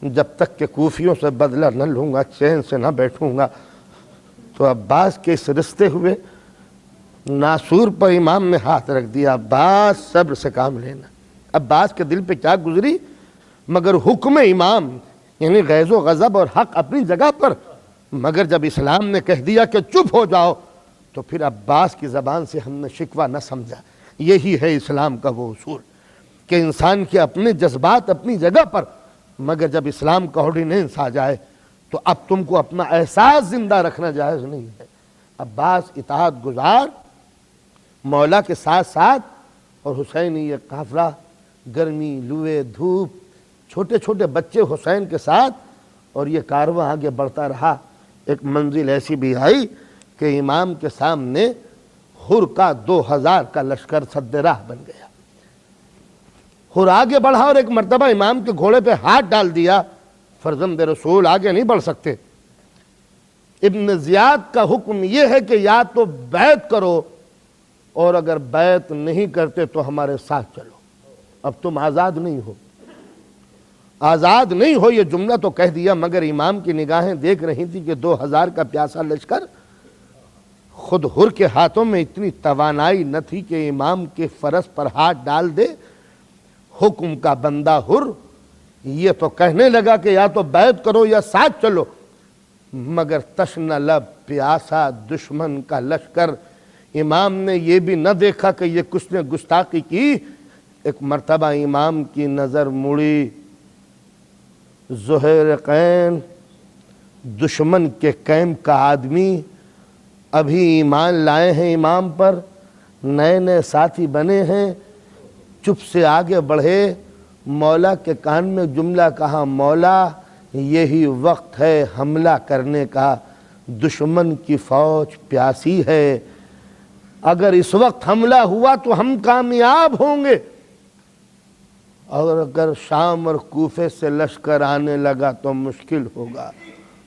جب تک کہ کوفیوں سے بدلہ نہ لوں گا چین سے نہ بیٹھوں گا، تو عباس کے اس رستے ہوئے ناسور پر امام نے ہاتھ رکھ دیا، عباس صبر سے کام لینا۔ عباس کے دل پہ کیا گزری، مگر حکم امام یعنی غیظ و غضب اور حق اپنی جگہ پر، مگر جب اسلام نے کہہ دیا کہ چپ ہو جاؤ تو پھر عباس کی زبان سے ہم نے شکوہ نہ سمجھا۔ یہی ہے اسلام کا وہ اصول کہ انسان کے اپنے جذبات اپنی جگہ پر، مگر جب اسلام کا آرڈیننس آ جائے تو اب تم کو اپنا احساس زندہ رکھنا جائز نہیں ہے۔ عباس اطاعت گزار مولا کے ساتھ ساتھ، اور حسینی یہ قافلہ گرمی لوے دھوپ چھوٹے چھوٹے بچے حسین کے ساتھ، اور یہ کارواں آگے بڑھتا رہا۔ ایک منزل ایسی بھی آئی کہ امام کے سامنے حر کا 2000 کا لشکر سد راہ بن گیا۔ حر آگے بڑھا اور ایک مرتبہ امام کے گھوڑے پہ ہاتھ ڈال دیا، فرزند رسول آگے نہیں بڑھ سکتے۔ ابن زیاد کا حکم یہ ہے کہ یا تو بیعت کرو، اور اگر بیعت نہیں کرتے تو ہمارے ساتھ چلو، اب تم آزاد نہیں ہو، آزاد نہیں ہو۔ یہ جملہ تو کہہ دیا، مگر امام کی نگاہیں دیکھ رہی تھی کہ 2000 کا پیاسا لشکر، خود حر کے ہاتھوں میں اتنی توانائی نہ تھی کہ امام کے فرس پر ہاتھ ڈال دے۔ حکم کا بندہ حر یہ تو کہنے لگا کہ یا تو بیعت کرو یا ساتھ چلو، مگر تشنہ لب پیاسا دشمن کا لشکر، امام نے یہ بھی نہ دیکھا کہ یہ کس نے گستاخی کی۔ ایک مرتبہ امام کی نظر مڑی، زہیر قین دشمن کے کیمپ کا آدمی، ابھی ایمان لائے ہیں امام پر، نئے نئے ساتھی بنے ہیں، چپ سے آگے بڑھے، مولا کے کان میں جملہ کہا، مولا یہی وقت ہے حملہ کرنے کا، دشمن کی فوج پیاسی ہے، اگر اس وقت حملہ ہوا تو ہم کامیاب ہوں گے، اور اگر شام اور کوفے سے لشکر آنے لگا تو مشکل ہوگا،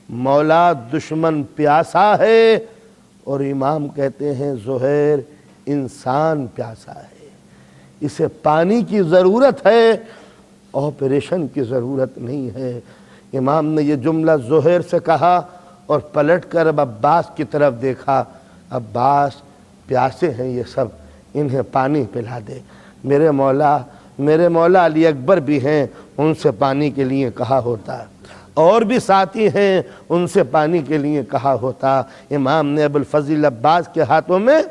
مولا دشمن پیاسا ہے۔ اور امام کہتے ہیں زہیر انسان پیاسا ہے، اسے پانی کی ضرورت ہے، آپریشن کی ضرورت نہیں ہے۔ امام نے یہ جملہ زہیر سے کہا اور پلٹ کر اب عباس کی طرف دیکھا، عباس پیاسے ہیں یہ سب، انہیں پانی پلا دے۔ میرے مولا علی اکبر بھی ہیں، ان سے پانی کے لیے کہا ہوتا، اور بھی ساتھی ہیں، ان سے پانی کے لیے کہا ہوتا۔ امام نے ابوالفضل عباس کے ہاتھوں میں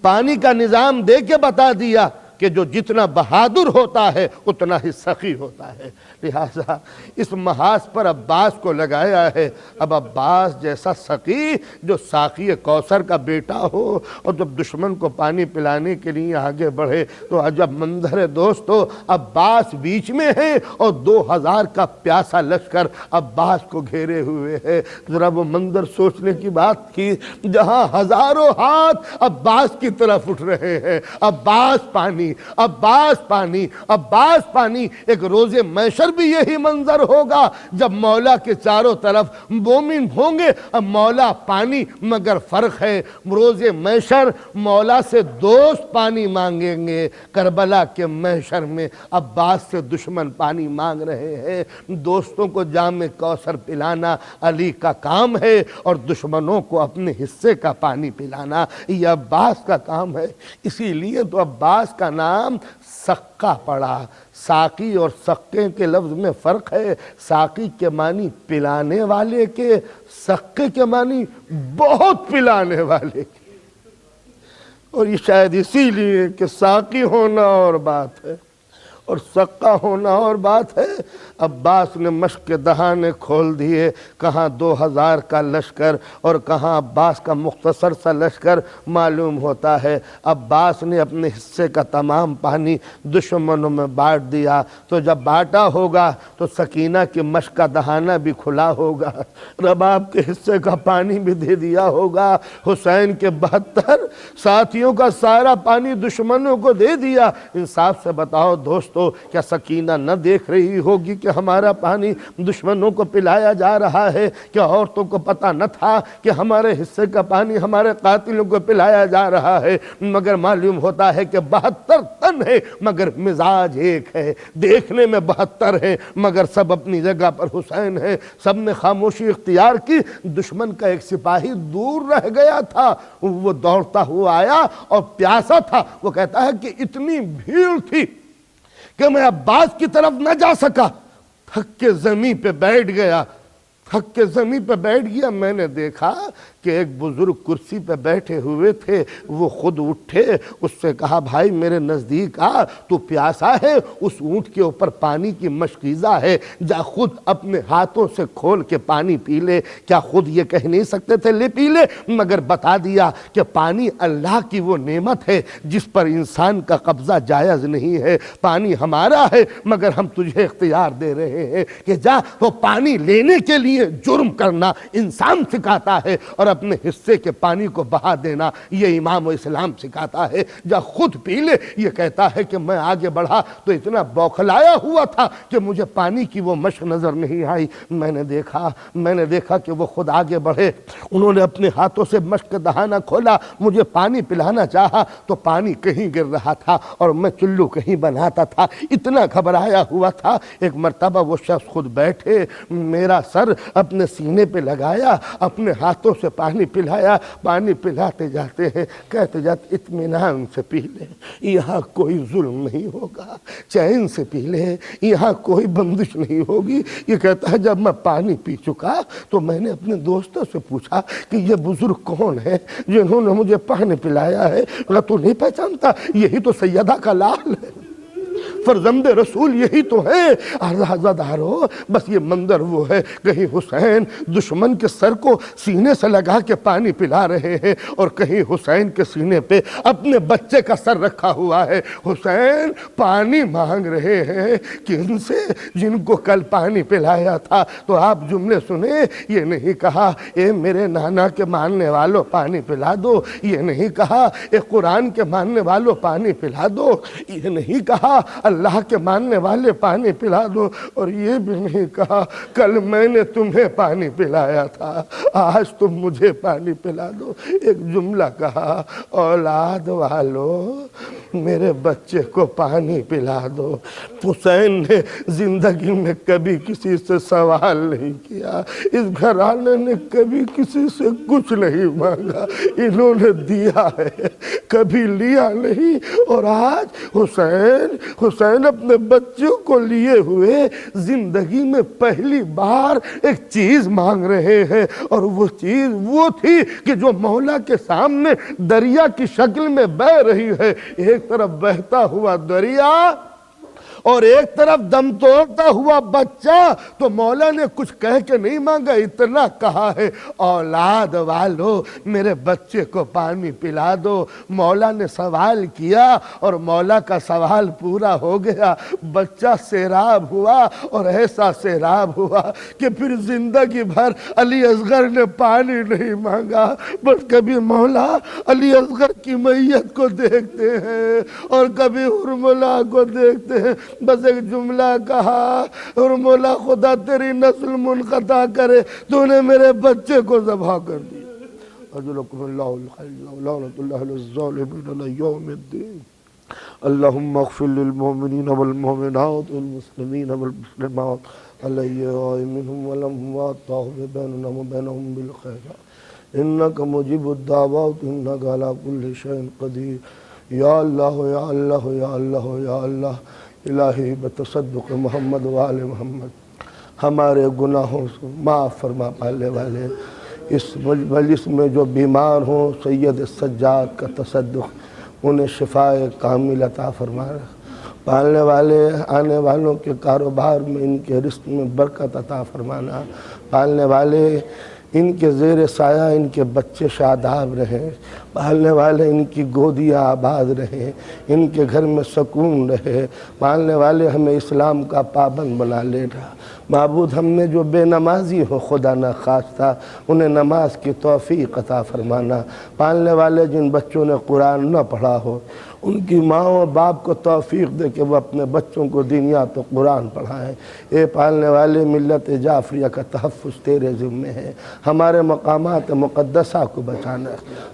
پانی کا نظام دے کے بتا دیا کہ جو جتنا بہادر ہوتا ہے اتنا ہی سخی ہوتا ہے، لہٰذا اس محاذ پر عباس کو لگایا ہے۔ اب عباس جیسا سخی جو ساقی کوثر کا بیٹا ہو اور جب دشمن کو پانی پلانے کے لیے آگے بڑھے تو عجب منظر ہے دوستو، عباس بیچ میں ہے اور 2000 کا پیاسا لشکر عباس کو گھیرے ہوئے ہے۔ ذرا وہ منظر سوچنے کی بات کی، جہاں ہزاروں ہاتھ عباس کی طرف اٹھ رہے ہیں، عباس پانی، عباس پانی، عباس پانی۔ ایک روز محشر بھی یہی منظر ہوگا جب مولا کے چاروں طرف مومن ہوں گے، اب مولا پانی، مگر فرق ہے روز محشر مولا سے دوست پانی مانگیں گے، کربلا کے محشر میں عباس سے دشمن پانی مانگ رہے ہیں۔ دوستوں کو جام کوثر پلانا علی کا کام ہے اور دشمنوں کو اپنے حصے کا پانی پلانا یہ عباس کا کام ہے۔ اسی لیے تو عباس کا نام سقا پڑا۔ ساقی اور سقے کے لفظ میں فرق ہے، ساقی کے معنی پلانے والے کے، سقے کے معنی بہت پلانے والے کے، اور یہ شاید اسی لیے کہ ساقی ہونا اور بات ہے اور سقا ہونا اور بات ہے۔ عباس نے مشق کے دہانے کھول دیے، کہاں 2000 کا لشکر اور کہاں عباس کا مختصر سا لشکر معلوم ہوتا ہے۔ عباس نے اپنے حصے کا تمام پانی دشمنوں میں بانٹ دیا، تو جب بانٹا ہوگا تو سکینہ کی مشق کا دہانہ بھی کھلا ہوگا، رباب کے حصے کا پانی بھی دے دیا ہوگا، حسین کے 72 ساتھیوں کا سارا پانی دشمنوں کو دے دیا۔ انصاف سے بتاؤ دوستو، کیا سکینہ نہ دیکھ رہی ہوگی کہ ہمارا پانی دشمنوں کو پلایا جا رہا ہے؟ کیا عورتوں کو پتہ نہ تھا کہ ہمارے حصے کا پانی ہمارے قاتلوں کو پلایا جا رہا ہے؟ مگر معلوم ہوتا ہے کہ 72 تن ہے مگر مزاج ایک ہے، دیکھنے میں 72 ہے مگر سب اپنی جگہ پر حسین ہے۔ سب نے خاموشی اختیار کی۔ دشمن کا ایک سپاہی دور رہ گیا تھا، وہ دوڑتا ہوا آیا اور پیاسا تھا۔ وہ کہتا ہے کہ اتنی بھیڑ تھی کہ میں عباس کی طرف نہ جا سکا، تھک کے زمین پہ بیٹھ گیا، میں نے دیکھا کہ ایک بزرگ کرسی پہ بیٹھے ہوئے تھے، وہ خود اٹھے، اس سے کہا بھائی میرے نزدیک آ، تو پیاسا ہے، اس اونٹ کے اوپر پانی کی مشکیزہ ہے، جا خود اپنے ہاتھوں سے کھول کے پانی پی لے۔ کیا خود یہ کہہ نہیں سکتے تھے لے پی لے؟ مگر بتا دیا کہ پانی اللہ کی وہ نعمت ہے جس پر انسان کا قبضہ جائز نہیں ہے، پانی ہمارا ہے مگر ہم تجھے اختیار دے رہے ہیں کہ جا وہ پانی لینے کے لیے جرم کرنا انسان سکھاتا ہے اور اپنے حصے کے پانی کو بہا دینا یہ امام اسلام سکھاتا ہے، جا خود پی لے۔ یہ کہتا ہے کہ میں آگے بڑھا تو اتنا بوکھلایا ہوا تھا کہ مجھے پانی کی وہ مشق نظر نہیں آئی۔ میں نے دیکھا کہ وہ خود آگے بڑھے، انہوں نے اپنے ہاتھوں سے مشق دہانہ کھولا، مجھے پانی پلانا چاہا تو پانی کہیں گر رہا تھا اور میں چلو کہیں بناتا تھا، اتنا گھبرایا ہوا تھا۔ ایک مرتبہ وہ شخص خود بیٹھے، میرا سر اپنے سینے پہ لگایا، اپنے ہاتھوں سے پانی پلایا، پانی پلاتے جاتے ہیں، کہتے جاتے اطمینان سے پی لے، یہاں کوئی ظلم نہیں ہوگا، چین سے پی لے، یہاں کوئی بندش نہیں ہوگی۔ یہ کہتا ہے جب میں پانی پی چکا تو میں نے اپنے دوستوں سے پوچھا کہ یہ بزرگ کون ہے جنہوں نے مجھے پانی پلایا ہے؟ تو نہیں پہچانتا؟ یہی تو سیدہ کا لال ہے، فرزند رسول یہی تو ہے۔ عزادارو بس یہ منظر وہ ہے، کہیں حسین دشمن کے سر کو سینے سے لگا کے پانی پلا رہے ہیں اور کہیں حسین کے سینے پہ اپنے بچے کا سر رکھا ہوا ہے، حسین پانی مانگ رہے ہیں کن سے؟ جن کو کل پانی پلایا تھا۔ تو آپ جملے سنیں، یہ نہیں کہا اے میرے نانا کے ماننے والوں پانی پلا دو، یہ نہیں کہا اے قرآن کے ماننے والوں پانی پلا دو، یہ نہیں کہا اللہ اللہ کے ماننے والے پانی پلا دو، اور یہ بھی نہیں کہا کل میں نے تمہیں پانی پلایا تھا، آج تم مجھے پانی پلا دو۔ ایک جملہ کہا، اولاد والو میرے بچے کو پانی پلا دو۔ حسین نے زندگی میں کبھی کسی سے سوال نہیں کیا، اس گھرانے نے کبھی کسی سے کچھ نہیں مانگا، انہوں نے دیا ہے، کبھی لیا نہیں۔ اور آج حسین اپنے بچوں کو لیے ہوئے زندگی میں پہلی بار ایک چیز مانگ رہے ہیں، اور وہ چیز وہ تھی کہ جو مولا کے سامنے دریا کی شکل میں بہہ رہی ہے۔ ایک طرف بہتا ہوا دریا اور ایک طرف دم توڑتا ہوا بچہ، تو مولا نے کچھ کہہ کے نہیں مانگا، اتنا کہا ہے، اولاد والو میرے بچے کو پانی پلا دو۔ مولا نے سوال کیا اور مولا کا سوال پورا ہو گیا، بچہ سیراب ہوا، اور ایسا سیراب ہوا کہ پھر زندگی بھر علی اصغر نے پانی نہیں مانگا، بس کبھی مولا علی اصغر کی میت کو دیکھتے ہیں اور کبھی حرملہ کو دیکھتے ہیں، بس ایک جملہ کہا، اور مولا خدا تیری نسل منقطع کرے، تو نے میرے بچے کو ذبح کر دیا۔ اجلکم اللہ الخیل لعنت اللہ للظالمین الی یوم الدین۔ اللہم اغفر للمؤمنین والمؤمنات والمسلمین والمسلمات الاحیاء منہم والاموات واحفظ بیننا وبینہم بالخیرات انک مجیب الدعوات انک علی کل شیء قدیر۔ یا اللہ یا اللہ یا اللہ یا اللہ، الہی بتصدق محمد وآل محمد ہمارے گناہوں سے معاف فرما پالنے والے، اس مجلس میں جو بیمار ہوں سید سجاد کا تصدق انہیں شفاء کامل عطا فرما، پالنے والے آنے والوں کے کاروبار میں ان کے رزق میں برکت عطا فرمانا، پالنے والے ان کے زیر سایہ ان کے بچے شاداب رہیں، پالنے والے ان کی گودیاں آباد رہیں، ان کے گھر میں سکون رہے، پالنے والے ہمیں اسلام کا پابند بنا لینا۔ معبود ہم نے جو بے نمازی ہو خدا نہ خواستہ انہیں نماز کی توفیق عطا فرمانا، پالنے والے جن بچوں نے قرآن نہ پڑھا ہو ان کی ماں و باپ کو توفیق دے کہ وہ اپنے بچوں کو دینیات و قرآن پڑھائیں۔ اے پالنے والے ملت جعفریہ کا تحفظ تیرے ذمے ہے، ہمارے مقامات مقدسہ کو بچانا،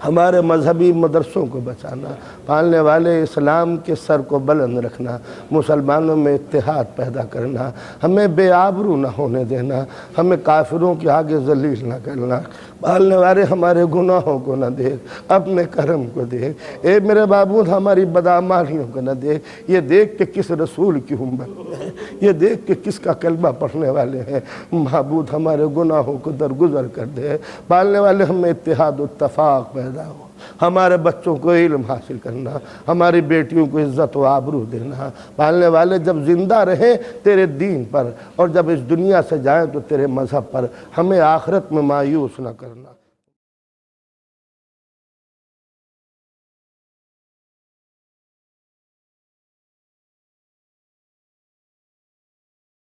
ہمارے مذہبی مدرسوں کو بچانا، پالنے والے اسلام کے سر کو بلند رکھنا، مسلمانوں میں اتحاد پیدا کرنا، ہمیں بے آبرو نہ ہونے دینا، ہمیں کافروں کے آگے ذلیل نہ کرنا، پالنے والے ہمارے گناہوں کو نہ دیکھ، اپنے کرم کو دیکھ، اے میرے معبود ہماری بدعمالیوں کو نہ دیکھ، یہ دیکھ کہ کس رسول کی امت میں ہے، یہ دیکھ کہ کس کا کلمہ پڑھنے والے ہیں، معبود ہمارے گناہوں کو درگزر کر دے، پالنے والے ہمیں اتحاد و اتفاق پیدا ہو، ہمارے بچوں کو علم حاصل کرنا، ہماری بیٹیوں کو عزت و آبرو دینا، پالنے والے جب زندہ رہیں تیرے دین پر اور جب اس دنیا سے جائیں تو تیرے مذہب پر، ہمیں آخرت میں مایوس نہ کرنا۔